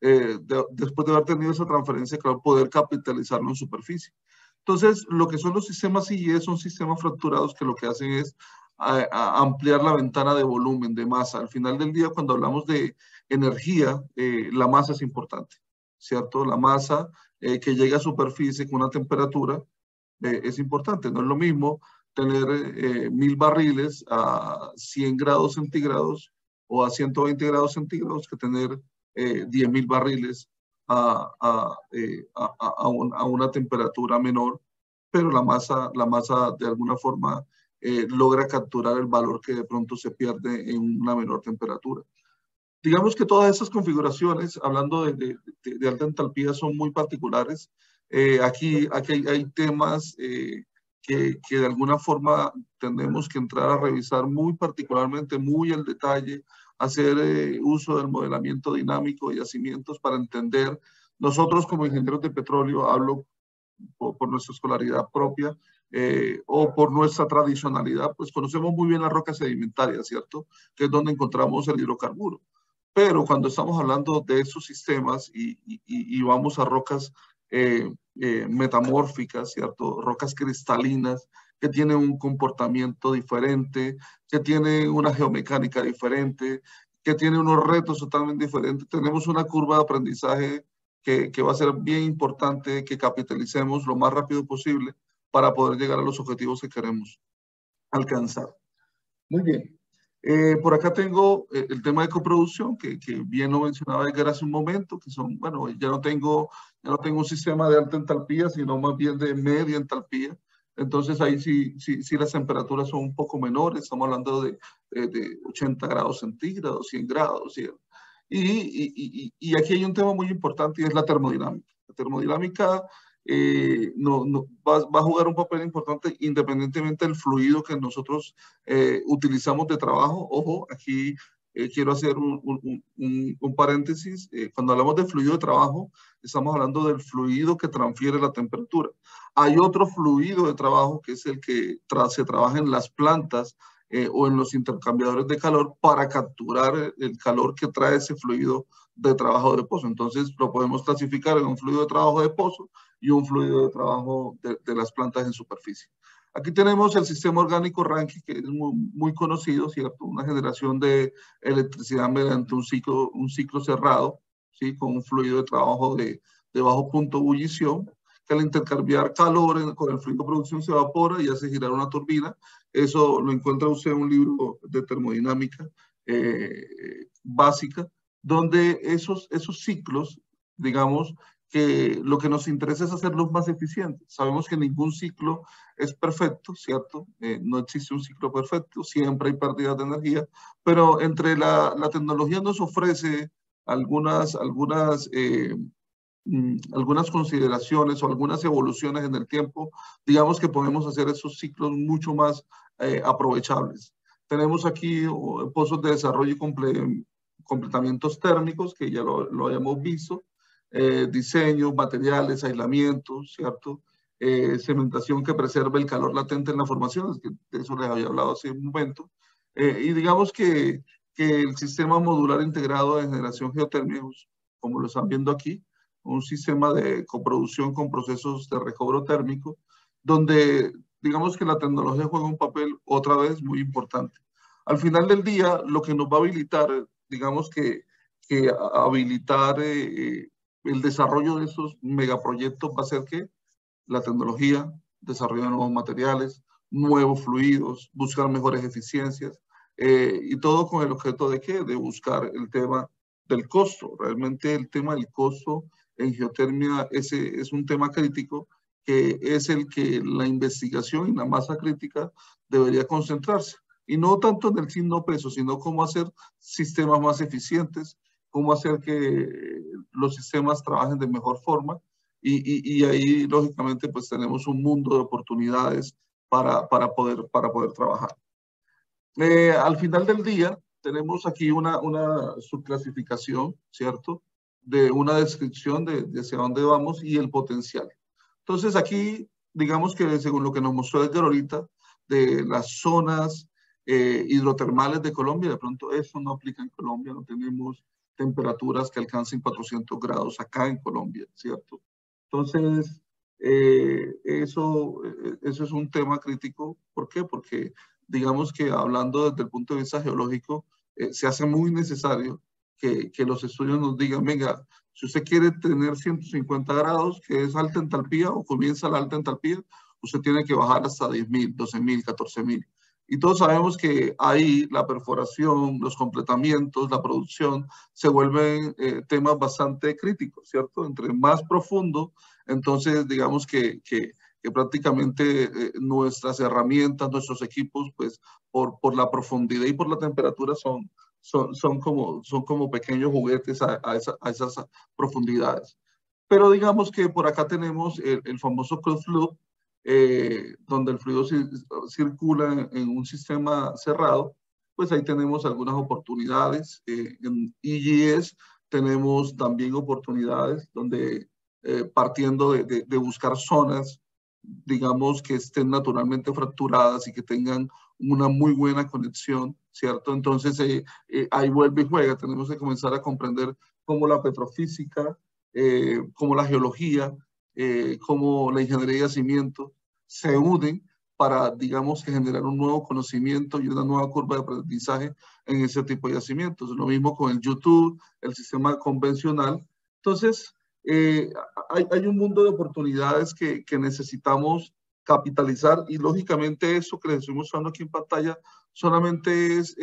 Después de haber tenido esa transferencia, claro, poder capitalizarlo en superficie. Entonces, lo que son los sistemas IES son sistemas fracturados que lo que hacen es a ampliar la ventana de volumen, de masa. Al final del día, cuando hablamos de energía, la masa es importante, ¿cierto? La masa que llega a superficie con una temperatura es importante. No es lo mismo tener 1.000 barriles a 100 grados centígrados o a 120 grados centígrados que tener 10.000 barriles a una temperatura menor, pero la masa de alguna forma logra capturar el valor que de pronto se pierde en una menor temperatura. Digamos que todas esas configuraciones, hablando de alta entalpía, son muy particulares. Aquí hay temas que de alguna forma tenemos que entrar a revisar muy particularmente, muy al detalle, hacer uso del modelamiento dinámico de yacimientos para entender. Nosotros como ingenieros de petróleo, hablo por nuestra escolaridad propia o por nuestra tradicionalidad, pues conocemos muy bien las rocas sedimentarias, ¿cierto? Que es donde encontramos el hidrocarburo. Pero cuando estamos hablando de esos sistemas y vamos a rocas metamórficas, ¿cierto? Rocas cristalinas que tienen un comportamiento diferente, que tienen una geomecánica diferente, que tienen unos retos totalmente diferentes. Tenemos una curva de aprendizaje que va a ser bien importante que capitalicemos lo más rápido posible para poder llegar a los objetivos que queremos alcanzar. Muy bien. Por acá tengo el tema de coproducción, que bien lo mencionaba Edgar hace un momento, que son, bueno, ya no tengo un sistema de alta entalpía, sino más bien de media entalpía. Entonces ahí sí las temperaturas son un poco menores, estamos hablando de 80 grados centígrados, 100 grados. Y aquí hay un tema muy importante y es la termodinámica. La termodinámica va a jugar un papel importante independientemente del fluido que nosotros utilizamos de trabajo. Ojo, aquí quiero hacer un paréntesis. Cuando hablamos de fluido de trabajo, estamos hablando del fluido que transfiere la temperatura. Hay otro fluido de trabajo que es el que se trabaja en las plantas o en los intercambiadores de calor para capturar el calor que trae ese fluido de trabajo de pozo. Entonces lo podemos clasificar en un fluido de trabajo de pozo y un fluido de trabajo de las plantas en superficie. Aquí tenemos el sistema orgánico Rankine, que es muy conocido, ¿cierto? Una generación de electricidad mediante un ciclo cerrado, ¿sí? Con un fluido de trabajo de bajo punto de ebullición, que al intercambiar calor con el fluido de producción se evapora y hace girar una turbina. Eso lo encuentra usted en un libro de termodinámica básica, donde esos ciclos, digamos, que lo que nos interesa es hacerlos más eficientes. Sabemos que ningún ciclo es perfecto, ¿cierto? No existe un ciclo perfecto, siempre hay pérdidas de energía, pero entre la tecnología nos ofrece algunas consideraciones o algunas evoluciones en el tiempo, digamos que podemos hacer esos ciclos mucho más aprovechables. Tenemos aquí pozos de desarrollo y completamientos térmicos, que ya lo hayamos visto, diseño, materiales, aislamiento, ¿cierto? Cementación que preserva el calor latente en las formaciones, que de eso les había hablado hace un momento. Y digamos que el sistema modular integrado de generación geotérmica, como lo están viendo aquí, un sistema de coproducción con procesos de recobro térmico, donde digamos que la tecnología juega un papel otra vez muy importante. Al final del día, lo que nos va a habilitar, digamos que habilitar el desarrollo de esos megaproyectos va a ser que la tecnología, desarrollo de nuevos materiales, nuevos fluidos, buscar mejores eficiencias, y todo con el objeto de ¿qué? De buscar el tema del costo. Realmente el tema del costo en geotermia es un tema crítico que es el que la investigación y la masa crítica debería concentrarse. Y no tanto en el signo peso, sino cómo hacer sistemas más eficientes, cómo hacer que los sistemas trabajen de mejor forma. Y ahí, lógicamente, pues tenemos un mundo de oportunidades para poder trabajar. Al final del día, tenemos aquí una subclasificación, ¿cierto? De una descripción de hacia dónde vamos y el potencial. Entonces, aquí, digamos que según lo que nos mostró Edgar ahorita, de las zonas hidrotermales de Colombia, de pronto eso no aplica en Colombia, no tenemos temperaturas que alcancen 400 grados acá en Colombia, ¿cierto? Entonces, eso es un tema crítico. ¿Por qué? Porque digamos que hablando desde el punto de vista geológico, se hace muy necesario que los estudios nos digan, venga, si usted quiere tener 150 grados, que es alta entalpía o comienza la alta entalpía, usted tiene que bajar hasta 10.000, 12.000, 14.000. Y todos sabemos que ahí la perforación, los completamientos, la producción, se vuelven temas bastante críticos, ¿cierto? Entre más profundo, entonces digamos que prácticamente nuestras herramientas, nuestros equipos, pues por la profundidad y por la temperatura son como pequeños juguetes a esas profundidades. Pero digamos que por acá tenemos el famoso closed loop, donde el fluido circula en un sistema cerrado, pues ahí tenemos algunas oportunidades. En EGS tenemos también oportunidades donde partiendo de buscar zonas, digamos, que estén naturalmente fracturadas y que tengan una muy buena conexión, ¿cierto? Entonces ahí vuelve y juega. Tenemos que comenzar a comprender cómo la petrofísica, cómo la geología, cómo la ingeniería de yacimiento se unen para, digamos, que generar un nuevo conocimiento y una nueva curva de aprendizaje en ese tipo de yacimientos. Lo mismo con el YouTube, el sistema convencional. Entonces, hay un mundo de oportunidades que necesitamos capitalizar, y lógicamente eso que les estoy mostrando aquí en pantalla solamente es,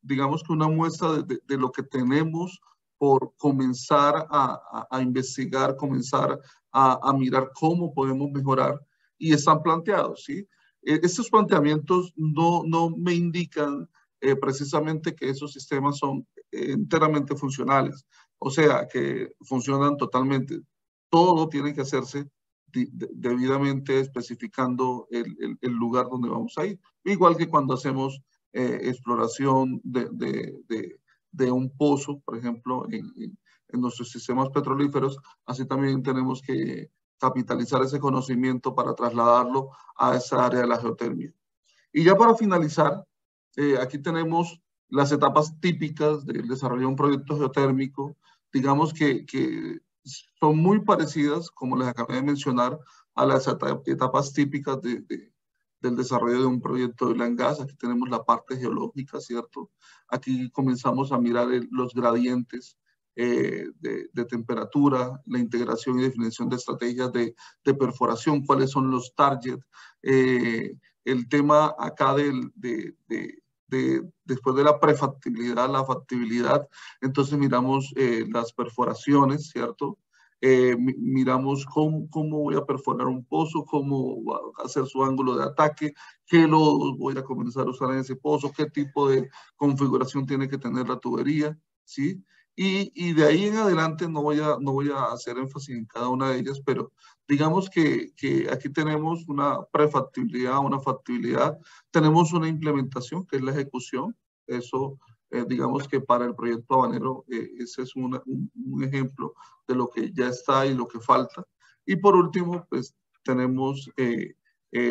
digamos que una muestra de lo que tenemos por comenzar a investigar, comenzar a mirar cómo podemos mejorar, y están planteados, ¿sí? Estos planteamientos no me indican precisamente que esos sistemas son enteramente funcionales, o sea, que funcionan totalmente. Todo tiene que hacerse debidamente especificando el lugar donde vamos a ir. Igual que cuando hacemos exploración de un pozo, por ejemplo, en nuestros sistemas petrolíferos, así también tenemos que capitalizar ese conocimiento para trasladarlo a esa área de la geotermia. Y ya para finalizar, aquí tenemos las etapas típicas del desarrollo de un proyecto geotérmico, digamos que son muy parecidas, como les acabé de mencionar, a las etapas típicas del desarrollo de un proyecto de oil and gas. Aquí tenemos la parte geológica, ¿cierto? Aquí comenzamos a mirar los gradientes de temperatura, la integración y definición de estrategias de perforación, cuáles son los targets, el tema acá después de la prefactibilidad, la factibilidad, entonces miramos las perforaciones, ¿cierto? Miramos cómo voy a perforar un pozo, cómo va a hacer su ángulo de ataque, qué lodos voy a comenzar a usar en ese pozo, qué tipo de configuración tiene que tener la tubería, ¿sí? Y de ahí en adelante no voy a hacer énfasis en cada una de ellas, pero digamos que aquí tenemos una prefactibilidad, una factibilidad, tenemos una implementación que es la ejecución, eso digamos que para el proyecto Habanero ese es un ejemplo de lo que ya está y lo que falta. Y por último, pues tenemos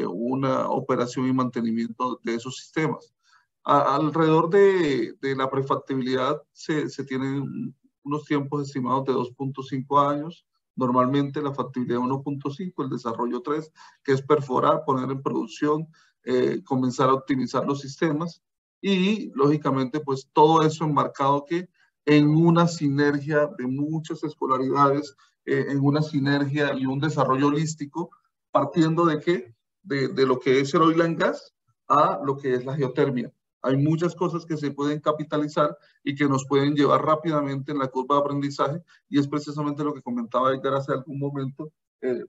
una operación y mantenimiento de esos sistemas. Alrededor de la prefactibilidad se tienen unos tiempos estimados de 2.5 años, normalmente la factibilidad 1.5, el desarrollo 3, que es perforar, poner en producción, comenzar a optimizar los sistemas, y lógicamente pues todo eso enmarcado que en una sinergia de muchas escolaridades, en una sinergia y un desarrollo holístico, partiendo de qué, de lo que es el oil and gas a lo que es la geotermia. Hay muchas cosas que se pueden capitalizar y que nos pueden llevar rápidamente en la curva de aprendizaje, y es precisamente lo que comentaba Edgar hace algún momento,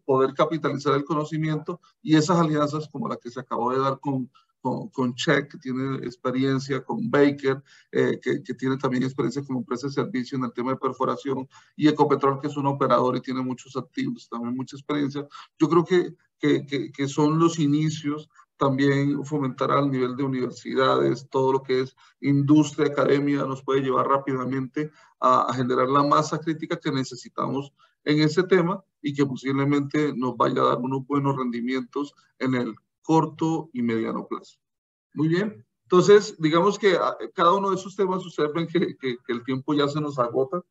poder capitalizar el conocimiento y esas alianzas como la que se acabó de dar con Check, que tiene experiencia, con Baker, que tiene también experiencia como empresa de servicio en el tema de perforación, y Ecopetrol, que es un operador y tiene muchos activos, también mucha experiencia. Yo creo que son los inicios. También fomentar al nivel de universidades, todo lo que es industria, academia, nos puede llevar rápidamente a generar la masa crítica que necesitamos en ese tema, y que posiblemente nos vaya a dar unos buenos rendimientos en el corto y mediano plazo. Muy bien. Entonces, digamos que cada uno de esos temas, ustedes ven que el tiempo ya se nos agota.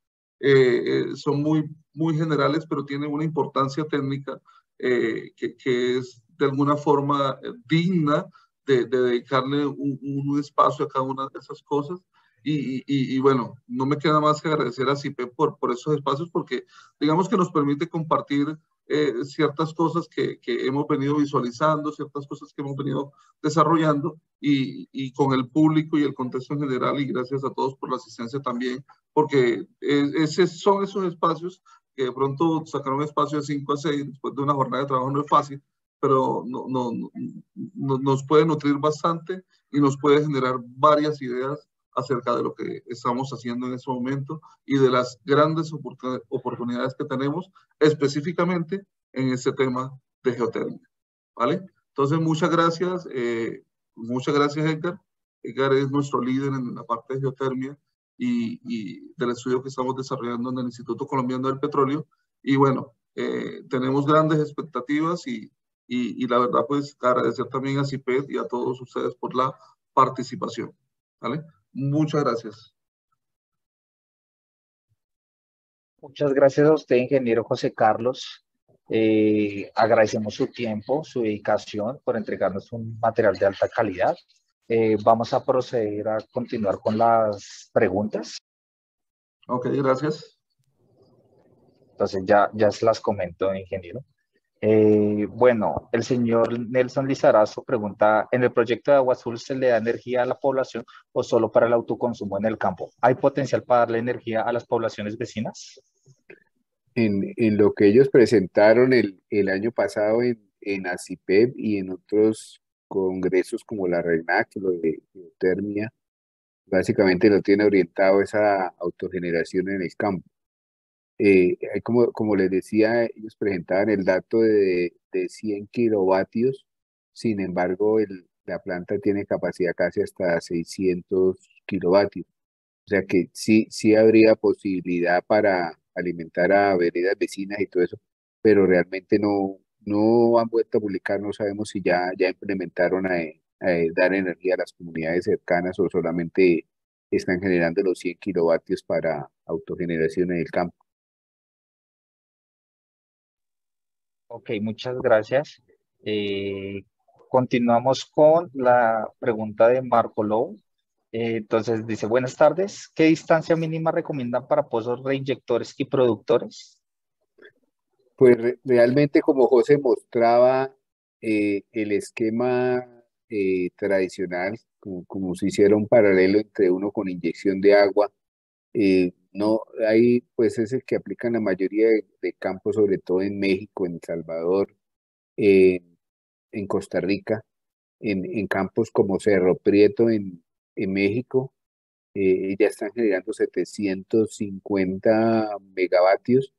Son muy generales, pero tienen una importancia técnica que es de alguna forma digna de dedicarle un espacio a cada una de esas cosas. Y bueno, no me queda más que agradecer a CIPE por esos espacios, porque digamos que nos permite compartir ciertas cosas que hemos venido visualizando, ciertas cosas que hemos venido desarrollando, y con el público y el contexto en general, y gracias a todos por la asistencia también, porque son esos espacios que de pronto sacar un espacio de 5 a 6 después de una jornada de trabajo no es fácil, pero nos puede nutrir bastante y nos puede generar varias ideas acerca de lo que estamos haciendo en ese momento y de las grandes oportunidades que tenemos específicamente en este tema de geotermia, ¿vale? Entonces, muchas gracias Edgar. Edgar es nuestro líder en la parte de geotermia y del estudio que estamos desarrollando en el Instituto Colombiano del Petróleo. Y bueno, tenemos grandes expectativas y la verdad, pues agradecer también a CIPED y a todos ustedes por la participación, ¿vale? Muchas gracias. Muchas gracias a usted, ingeniero José Carlos. Agradecemos su tiempo, su dedicación por entregarnos un material de alta calidad. Vamos a proceder a continuar con las preguntas. Ok, gracias. Entonces ya se las comento, ingeniero. Bueno, el señor Nelson Lizarazo pregunta, ¿en el proyecto de Agua Azul se le da energía a la población o solo para el autoconsumo en el campo? ¿Hay potencial para darle energía a las poblaciones vecinas? En lo que ellos presentaron el año pasado en ACIPEP y en otros congresos como la RENAC, lo de geotermia, básicamente lo tiene orientado esa autogeneración en el campo. Como les decía, ellos presentaban el dato de 100 kilovatios, sin embargo, la planta tiene capacidad casi hasta 600 kilovatios. O sea que sí, sí habría posibilidad para alimentar a veredas vecinas y todo eso, pero realmente no han vuelto a publicar, no sabemos si ya implementaron a dar energía a las comunidades cercanas o solamente están generando los 100 kilovatios para autogeneración en el campo. Ok, muchas gracias. Eh, Continuamos con la pregunta de Marco Lowe. Entonces dice, buenas tardes. ¿Qué distancia mínima recomiendan para pozos reinyectores y productores? Pues realmente como José mostraba el esquema tradicional, como si hiciera un paralelo entre uno con inyección de agua, no, hay pues es el que aplican la mayoría de campos, sobre todo en México, en El Salvador, eh, en Costa Rica, en campos como Cerro Prieto en México, ya están generando 750 megavatios.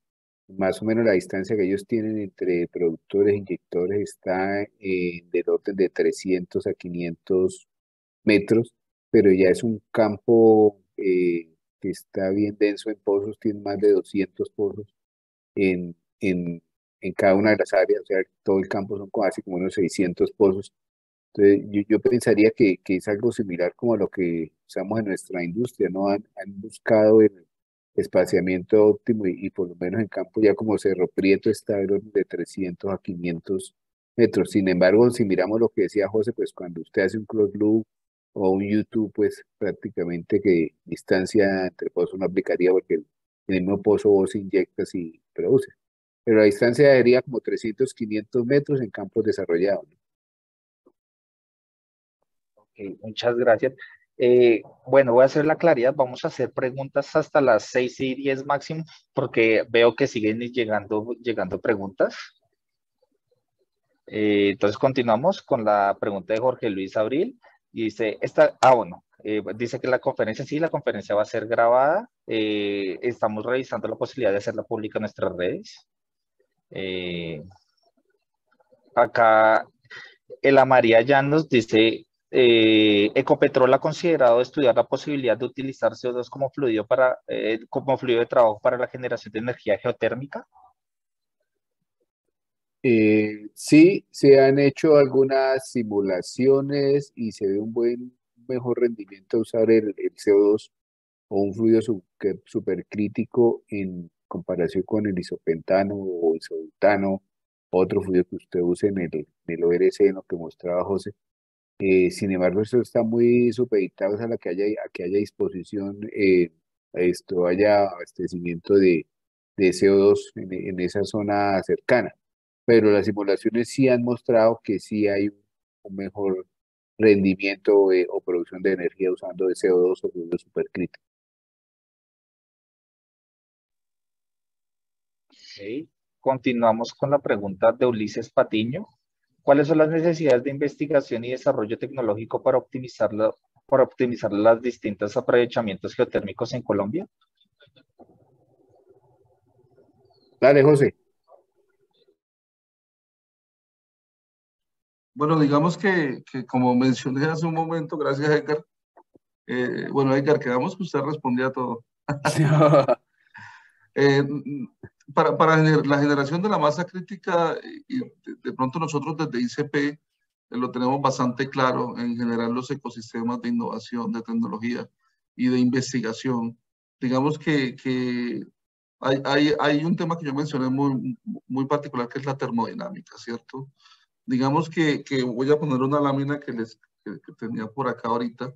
Más o menos la distancia que ellos tienen entre productores e inyectores está del orden de 300 a 500 metros, pero ya es un campo que está bien denso en pozos, tiene más de 200 pozos en, en, en cada una de las áreas, o sea, todo el campo son casi como unos 600 pozos. Entonces, yo pensaría que es algo similar como a lo que usamos en nuestra industria, ¿no? Han buscado el espaciamiento óptimo y por lo menos en campo ya como Cerro Prieto está del orden de 300 a 500 metros. Sin embargo, si miramos lo que decía José, pues cuando usted hace un closed loop o un YouTube, pues prácticamente que distancia entre pozos no aplicaría porque en el mismo pozo vos inyectas y produces. Pero la distancia sería como 300, 500 metros en campos desarrollados, ¿no? Ok, muchas gracias. Bueno, voy a hacer la claridad. Vamos a hacer preguntas hasta las 6:10 máximo, porque veo que siguen llegando preguntas. Entonces continuamos con la pregunta de Jorge Luis Abril y dice, bueno, dice que la conferencia, sí, la conferencia va a ser grabada. Estamos revisando la posibilidad de hacerla pública en nuestras redes. Eh, Acá Ela María Llanos dice, Ecopetrol ha considerado estudiar la posibilidad de utilizar CO2 como fluido de trabajo para la generación de energía geotérmica. Sí, se han hecho algunas simulaciones y se ve mejor rendimiento usar el CO2 o un fluido supercrítico en comparación con el isopentano o isobutano, otro fluido que usted use en el ORC, en lo que mostraba José. Sin embargo, eso está muy supeditado a que haya disposición, haya abastecimiento de CO2 en esa zona cercana. Pero las simulaciones sí han mostrado que sí hay un mejor rendimiento o producción de energía usando de CO2 o fluido supercrítico. Ok. Continuamos con la pregunta de Ulises Patiño. ¿Cuáles son las necesidades de investigación y desarrollo tecnológico para optimizar los distintos aprovechamientos geotérmicos en Colombia? Dale, José. Bueno, digamos que como mencioné hace un momento, gracias Edgar, bueno Edgar, quedamos que usted respondía a todo. Eh, la generación de la masa crítica, y de pronto nosotros desde ICP lo tenemos bastante claro en generar los ecosistemas de innovación, de tecnología y de investigación. Digamos que hay un tema que yo mencioné muy particular que es la termodinámica, ¿cierto? Digamos que voy a poner una lámina que tenía por acá ahorita,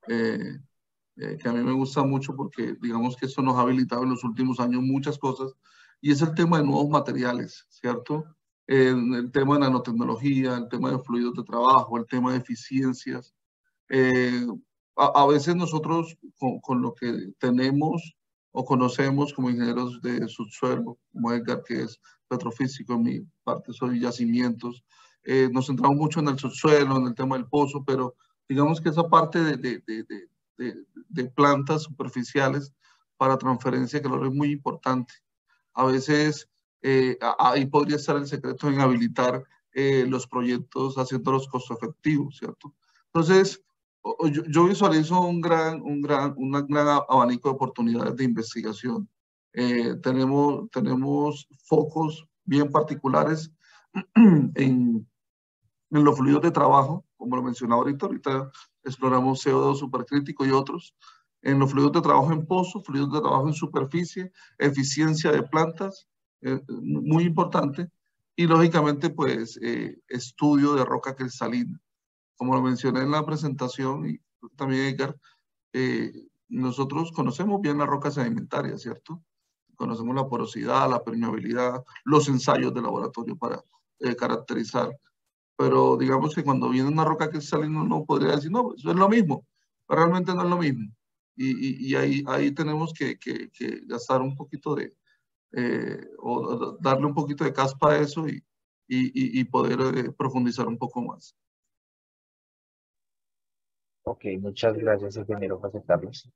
eh, que a mí me gusta mucho porque digamos que esto nos ha habilitado en los últimos años muchas cosas, y es el tema de nuevos materiales, ¿cierto? el tema de nanotecnología, el tema de fluidos de trabajo, el tema de eficiencias. A veces nosotros con lo que tenemos o conocemos como ingenieros de subsuelo, como Edgar, que es petrofísico, en mi parte soy yacimientos, nos centramos mucho en el subsuelo, en el tema del pozo, pero digamos que esa parte de plantas superficiales para transferencia de calor es muy importante. A veces ahí podría estar el secreto en habilitar los proyectos haciéndolos costo efectivos, ¿cierto? Entonces, yo visualizo un gran abanico de oportunidades de investigación. Tenemos focos bien particulares en los fluidos de trabajo, como lo mencionaba ahorita exploramos CO2 supercrítico y otros, en los fluidos de trabajo en pozo, fluidos de trabajo en superficie, eficiencia de plantas, muy importante, y lógicamente pues estudio de roca cristalina. Como lo mencioné en la presentación, y también Edgar, nosotros conocemos bien las rocas sedimentarias, ¿cierto? Conocemos la porosidad, la permeabilidad, los ensayos de laboratorio para caracterizar. Pero digamos que cuando viene una roca cristalina uno podría decir, no, eso es lo mismo, pero realmente no es lo mismo. Y ahí tenemos que gastar un poquito o darle un poquito de caspa a eso y poder profundizar un poco más. Ok, muchas gracias, ingeniero José Carlos.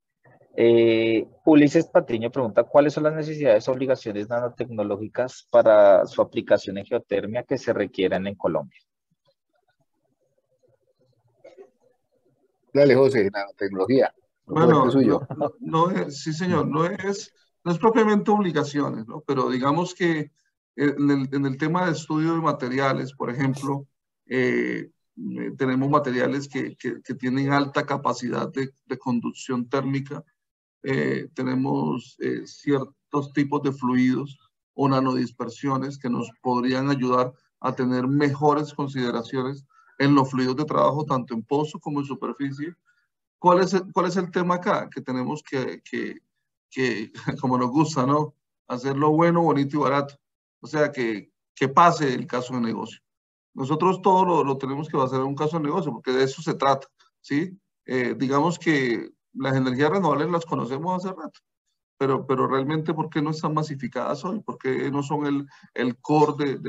Ulises Patiño pregunta, ¿cuáles son las necesidades o obligaciones nanotecnológicas para su aplicación en geotermia que se requieran en Colombia? Dale, José, nanotecnología. Bueno, Suyo. no es, sí señor, no es propiamente obligaciones, ¿no? Pero digamos que en el tema de estudio de materiales, por ejemplo, tenemos materiales que tienen alta capacidad de conducción térmica, tenemos ciertos tipos de fluidos o nanodispersiones que nos podrían ayudar a tener mejores consideraciones en los fluidos de trabajo, tanto en pozo como en superficie. ¿Cuál es el tema acá? Que tenemos como nos gusta, ¿no? Hacerlo bueno, bonito y barato. O sea, que pase el caso de negocio. Nosotros todo lo tenemos que hacer en un caso de negocio, porque de eso se trata, ¿sí? Digamos que las energías renovables las conocemos hace rato, pero realmente, ¿por qué no están masificadas hoy? ¿Por qué no son el core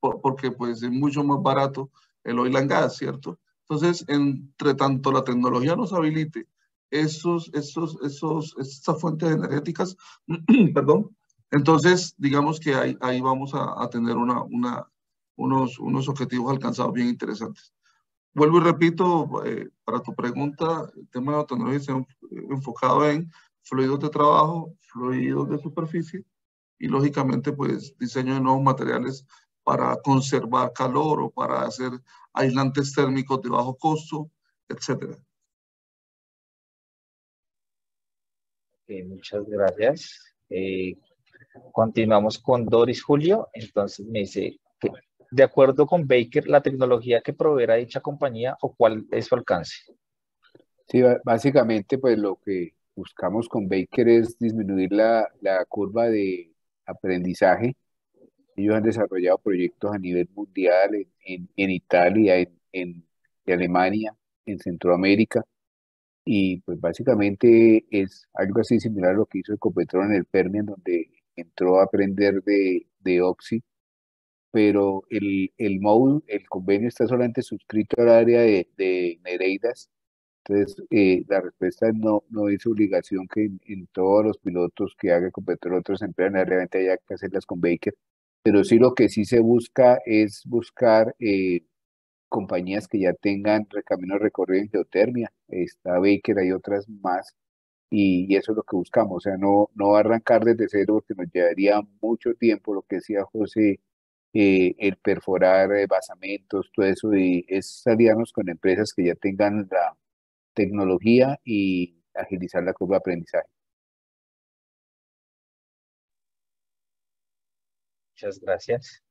porque pues es mucho más barato el oil and gas, ¿cierto? Entonces, entre tanto la tecnología nos habilite estas fuentes energéticas, perdón, entonces digamos que ahí vamos a tener unos objetivos alcanzados bien interesantes. Vuelvo y repito, para tu pregunta, el tema de la tecnología está enfocado en fluidos de trabajo, fluidos de superficie y lógicamente pues diseño de nuevos materiales para conservar calor o para hacer aislantes térmicos de bajo costo, etcétera. Muchas gracias. Continuamos con Doris Julio. Entonces me dice, de acuerdo con Baker, la tecnología que proveerá dicha compañía o cuál es su alcance. Sí, básicamente pues lo que buscamos con Baker es disminuir la curva de aprendizaje. Ellos han desarrollado proyectos a nivel mundial en Italia, en Alemania, en Centroamérica, y pues básicamente es algo así similar a lo que hizo Ecopetrol en el Permian, donde entró a aprender de Oxy, pero el módulo, el convenio está solamente suscrito al área de Nereidas. Entonces, la respuesta es no es obligación que en todos los pilotos que haga Ecopetrol otros emplean, realmente haya que hacerlas con Baker, pero sí lo que sí se busca es buscar compañías que ya tengan camino recorrido en geotermia. Está Baker, hay otras más, y eso es lo que buscamos. O sea, no arrancar desde cero porque nos llevaría mucho tiempo, lo que decía José, el perforar basamentos, todo eso, y es aliarnos con empresas que ya tengan la tecnología y agilizar la curva de aprendizaje. Muchas gracias.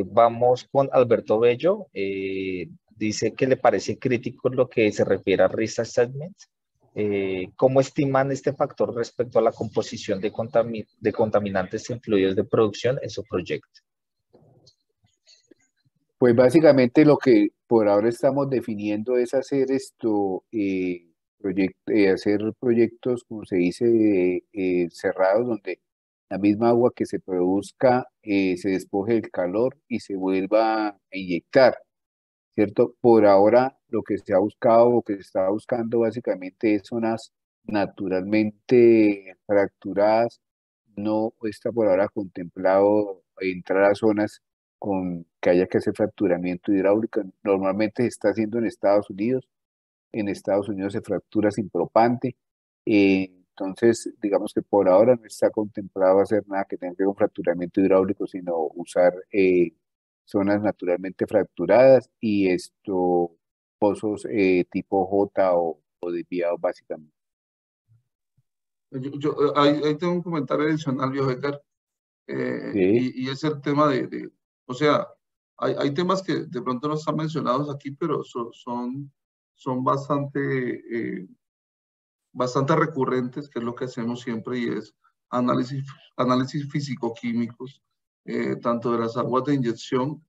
Vamos con Alberto Bello. Dice que le parece crítico lo que se refiere a risk assessment. ¿Cómo estiman este factor respecto a la composición de contaminantes en fluidos de producción en su proyecto? Pues básicamente lo que por ahora estamos definiendo es hacer hacer proyectos, como se dice, cerrados, donde la misma agua que se produzca se despoje del calor y se vuelva a inyectar, ¿cierto? Por ahora lo que se ha buscado o que se está buscando básicamente es zonas naturalmente fracturadas. No está por ahora contemplado entrar a zonas con que haya que hacer fracturamiento hidráulico. Normalmente se está haciendo en Estados Unidos. En Estados Unidos se fractura sin propante. Entonces, digamos que por ahora no está contemplado hacer nada que tenga que ver con fracturamiento hidráulico, sino usar zonas naturalmente fracturadas y pozos tipo J o desviados básicamente. Ahí tengo un comentario adicional, yo, Edgar, Sí, y es el tema o sea, hay temas que de pronto no están mencionados aquí, pero son bastante recurrentes, que es lo que hacemos siempre, y es análisis físico-químicos, tanto de las aguas de inyección,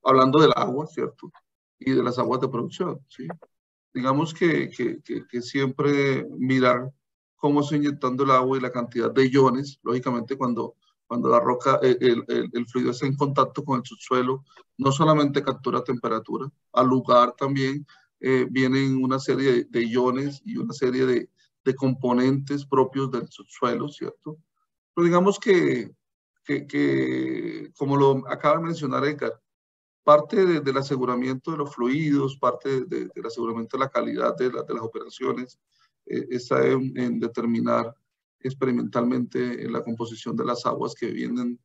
hablando del agua, ¿cierto? Y de las aguas de producción, ¿sí? Digamos que siempre mirar cómo está inyectando el agua y la cantidad de iones, lógicamente cuando la roca, el fluido está en contacto con el subsuelo, no solamente captura temperatura, al lugar también vienen una serie de iones y una serie de componentes propios del subsuelo, ¿cierto? Pero digamos como lo acaba de mencionar Edgar, parte del aseguramiento de los fluidos, parte del aseguramiento de la calidad de las operaciones, está en determinar experimentalmente la composición de las aguas que vienen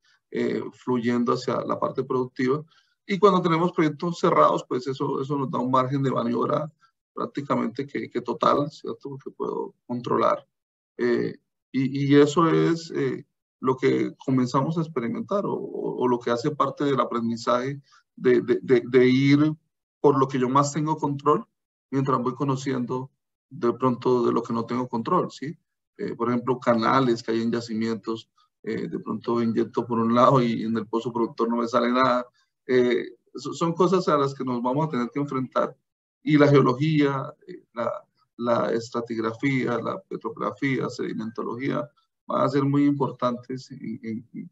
fluyendo hacia la parte productiva. Y cuando tenemos proyectos cerrados, pues eso nos da un margen de maniobra prácticamente que total, ¿cierto? Que puedo controlar. Eh, y eso es lo que comenzamos a experimentar o lo que hace parte del aprendizaje de ir por lo que yo más tengo control, mientras voy conociendo de pronto de lo que no tengo control, ¿sí? Por ejemplo, canales que hay en yacimientos, de pronto inyecto por un lado y en el pozo productor no me sale nada. Son cosas a las que nos vamos a tener que enfrentar. Y la geología, la estratigrafía, la petrografía, sedimentología, van a ser muy importantes en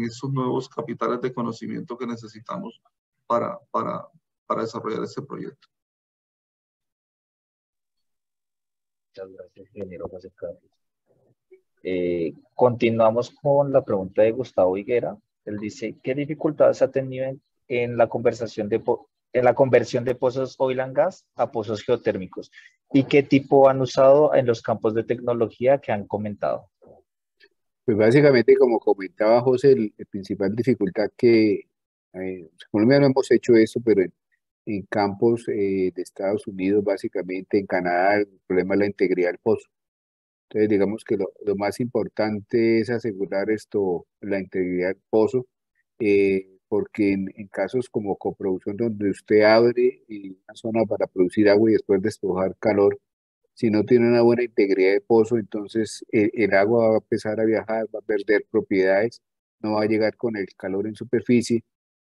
esos nuevos capitales de conocimiento que necesitamos para desarrollar este proyecto. Muchas gracias, ingeniero José Carlos. Continuamos con la pregunta de Gustavo Higuera. Él dice, ¿qué dificultades ha tenido en la conversión de pozos oil and gas a pozos geotérmicos? ¿Y qué tipo han usado en los campos de tecnología que han comentado? pues básicamente como comentaba José, el principal dificultad que en Colombia no hemos hecho eso, pero en campos de Estados Unidos, básicamente en Canadá, el problema es la integridad del pozo. Entonces, digamos que lo más importante es asegurar la integridad del pozo, porque en casos como coproducción, donde usted abre una zona para producir agua y después despojar calor, si no tiene una buena integridad de pozo, entonces el agua va a empezar a viajar, va a perder propiedades, no va a llegar con el calor en superficie.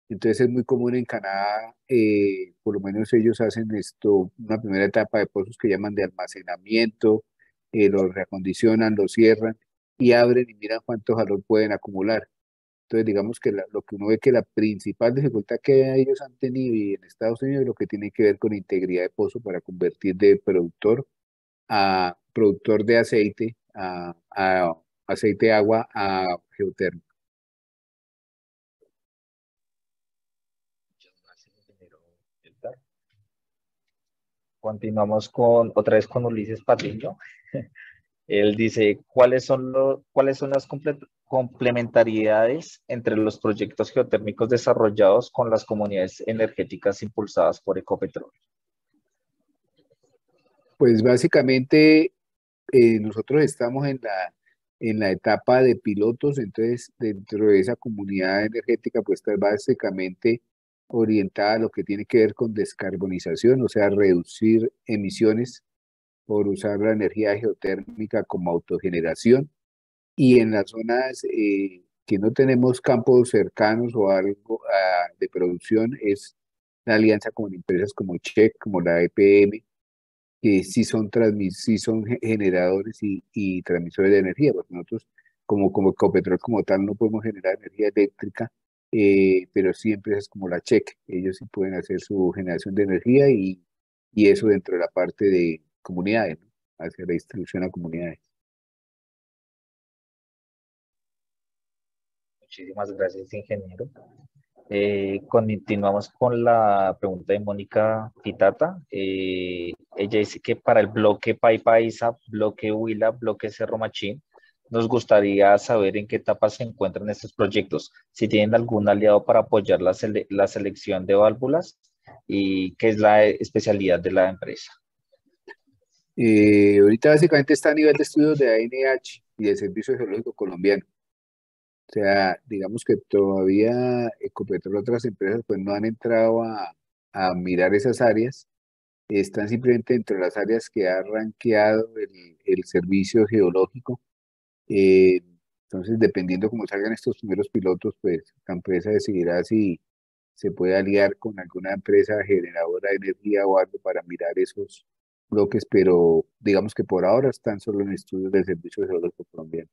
Entonces es muy común en Canadá, por lo menos ellos hacen una primera etapa de pozos que llaman de almacenamiento, los reacondicionan, los cierran y abren y miran cuánto calor pueden acumular. Entonces digamos que lo que uno ve que la principal dificultad que ellos han tenido y en Estados Unidos es lo que tiene que ver con integridad de pozo para convertir de productor de aceite, a aceite de agua a geotérmico. Muchas gracias, ingeniero Edgar. Continuamos otra vez con Ulises Patiño. Él dice, ¿cuáles son las complementariedades entre los proyectos geotérmicos desarrollados con las comunidades energéticas impulsadas por Ecopetrol? Pues básicamente nosotros estamos en la etapa de pilotos, entonces dentro de esa comunidad energética pues está básicamente orientada a lo que tiene que ver con descarbonización, o sea, reducir emisiones por usar la energía geotérmica como autogeneración. Y en las zonas Si no tenemos campos cercanos o algo de producción, es la alianza con empresas como Check, como la EPM, que sí son generadores y transmisores de energía, porque nosotros como Ecopetrol como tal no podemos generar energía eléctrica, pero sí empresas como la Check, ellos sí pueden hacer su generación de energía y eso dentro de la parte de comunidades, ¿no? Hacia la distribución a comunidades. Muchísimas gracias, ingeniero. Continuamos con la pregunta de Mónica Pitata. Ella dice que para el bloque Paipaisa, bloque Huila, bloque Cerro Machín, nos gustaría saber en qué etapa se encuentran estos proyectos, si tienen algún aliado para apoyar la selección de válvulas y qué es la especialidad de la empresa. Ahorita básicamente está a nivel de estudios de ANH y del Servicio Geológico Colombiano. O sea, digamos que todavía Ecopetrol, otras empresas, pues no han entrado a mirar esas áreas, están simplemente dentro de las áreas que ha rankeado el servicio geológico. Eh, entonces, dependiendo cómo salgan estos primeros pilotos, pues la empresa decidirá si se puede aliar con alguna empresa generadora de energía o algo para mirar esos bloques, pero digamos que por ahora están solo en estudios del Servicio Geológico Colombiano.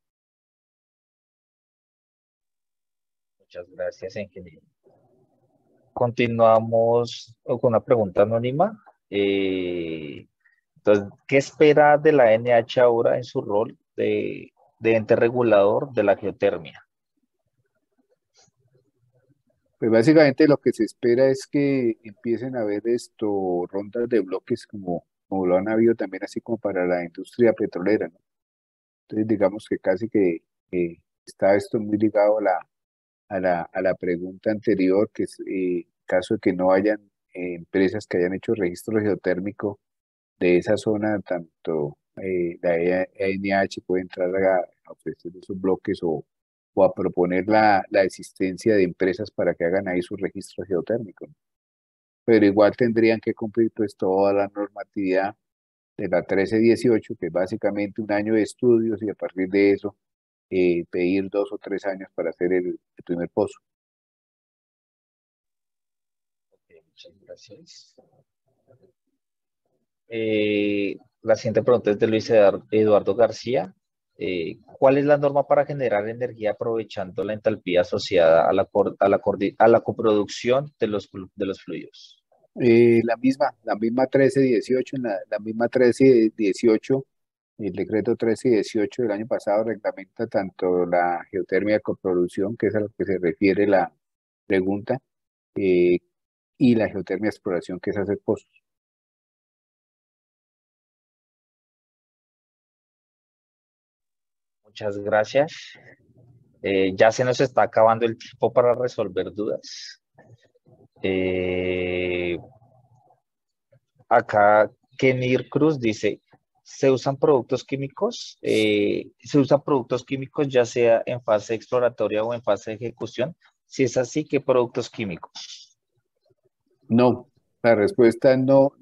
Muchas gracias, ingeniero. Continuamos con una pregunta anónima. Entonces, ¿qué espera de la NH ahora en su rol de ente regulador de la geotermia? Pues básicamente lo que se espera es que empiecen a haber rondas de bloques como lo han habido también así como para la industria petrolera, ¿no? Entonces digamos que casi que está esto muy ligado a la pregunta anterior, que es caso de que no hayan empresas que hayan hecho registro geotérmico de esa zona, tanto la ANH puede entrar a ofrecer esos bloques o a proponer la existencia de empresas para que hagan ahí su registro geotérmico, ¿no? Pero igual tendrían que cumplir pues toda la normatividad de la 1318, que es básicamente un año de estudios y a partir de eso pedir 2 o 3 años para hacer el primer pozo. Ok, muchas gracias. La siguiente pregunta es de Luis Eduardo García. ¿Cuál es la norma para generar energía aprovechando la entalpía asociada a la coproducción de los fluidos? La misma 1318, la misma 1318, el decreto 1318 del año pasado reglamenta tanto la geotermia de coproducción, que es a lo que se refiere la pregunta, eh, y la geotermia de exploración, que es hacer pozos. Muchas gracias. Ya se nos está acabando el tiempo para resolver dudas. Acá Kenir Cruz dice, ¿se usan productos químicos? ¿Se usan productos químicos ya sea en fase exploratoria o en fase de ejecución? Si es así, ¿qué productos químicos? No, la respuesta no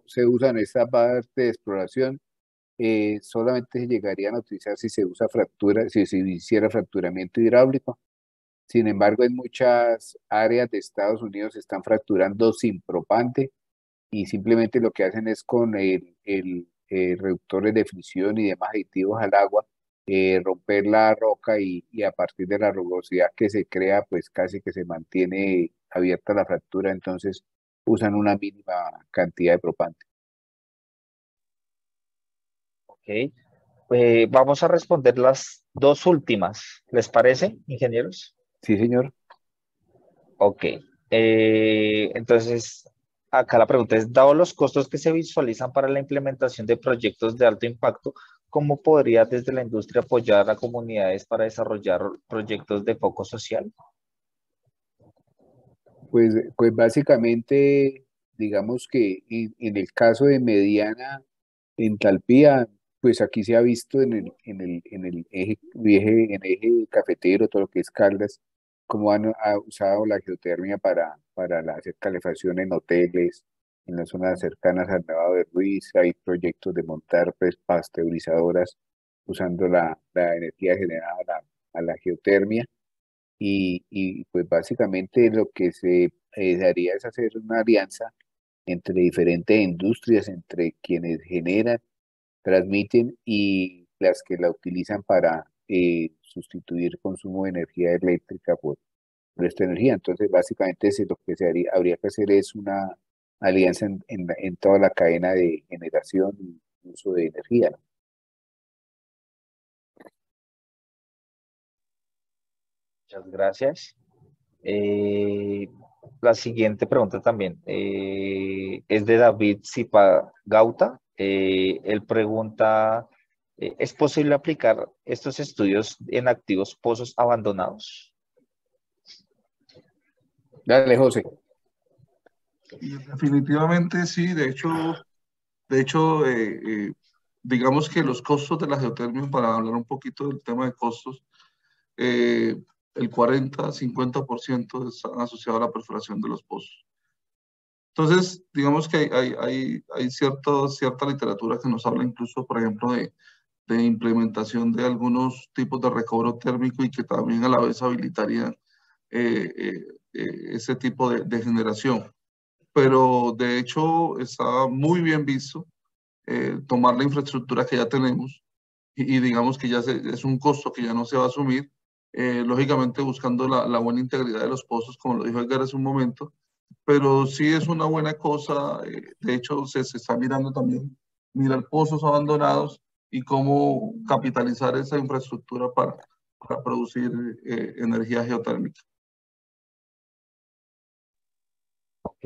se usa en esta parte de exploración. Solamente se llegarían a utilizar si se usa fractura, si se hiciera fracturamiento hidráulico. Sin embargo, en muchas áreas de Estados Unidos se están fracturando sin propante y simplemente lo que hacen es con el reductores de fricción y demás aditivos al agua, romper la roca y a partir de la rugosidad que se crea, pues casi que se mantiene abierta la fractura, entonces usan una mínima cantidad de propante. Ok. Vamos a responder las dos últimas. ¿Les parece, ingenieros? Sí, señor. Ok. Entonces, acá la pregunta es, dado los costos que se visualizan para la implementación de proyectos de alto impacto, ¿cómo podría desde la industria apoyar a comunidades para desarrollar proyectos de foco social? Pues básicamente, digamos que en el caso de mediana entalpía, pues aquí se ha visto en el eje cafetero, todo lo que es Caldas, cómo ha usado la geotermia para hacer calefacción en hoteles, en las zonas cercanas al Nevado de Ruiz. Hay proyectos de montar pues, pasteurizadoras usando la energía generada a la geotermia. y pues básicamente lo que se haría es hacer una alianza entre diferentes industrias, entre quienes generan, transmiten y las que la utilizan para sustituir consumo de energía eléctrica por esta energía. Entonces, básicamente lo que habría que hacer es una alianza en toda la cadena de generación y uso de energía, ¿no? Muchas gracias. La siguiente pregunta también es de David Zipa Gauta. Él pregunta, ¿es posible aplicar estos estudios en activos pozos abandonados? Dale, José. Definitivamente sí, digamos que los costos de la geotermia, para hablar un poquito del tema de costos, eh, el 40-50% están asociados a la perforación de los pozos. Entonces, digamos que hay cierta literatura que nos habla incluso, por ejemplo, de implementación de algunos tipos de recobro térmico y que también a la vez habilitarían ese tipo de generación. Pero de hecho está muy bien visto tomar la infraestructura que ya tenemos y digamos que es un costo que ya no se va a asumir, lógicamente buscando la buena integridad de los pozos, como lo dijo Edgar hace un momento, pero sí es una buena cosa. De hecho se está mirando también, mirar pozos abandonados y cómo capitalizar esa infraestructura para producir energía geotérmica. Ok,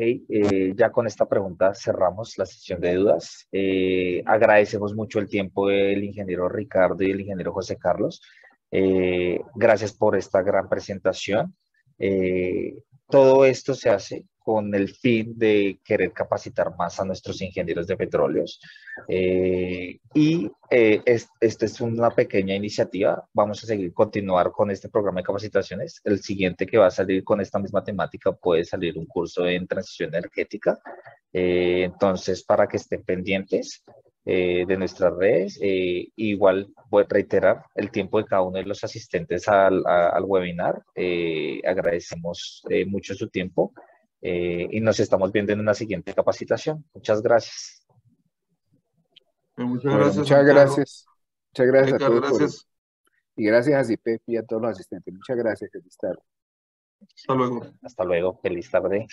ya con esta pregunta cerramos la sesión de dudas. Agradecemos mucho el tiempo del ingeniero Ricardo y el ingeniero José Carlos. Gracias por esta gran presentación. Todo esto se hace con el fin de querer capacitar más a nuestros ingenieros de petróleos. Esta es una pequeña iniciativa. Vamos a continuar con este programa de capacitaciones. El siguiente que va a salir con esta misma temática puede salir un curso en transición energética. Entonces, para que estén pendientes de nuestras redes, igual voy a reiterar el tiempo de cada uno de los asistentes al webinar. Agradecemos mucho su tiempo y nos estamos viendo en una siguiente capacitación. Muchas gracias. Muchas Bueno, gracias, Santiago. muchas gracias a Edgar, todos gracias. y gracias a CIPEF y a todos los asistentes. Muchas gracias, feliz tarde. Hasta luego. Hasta luego, feliz tarde.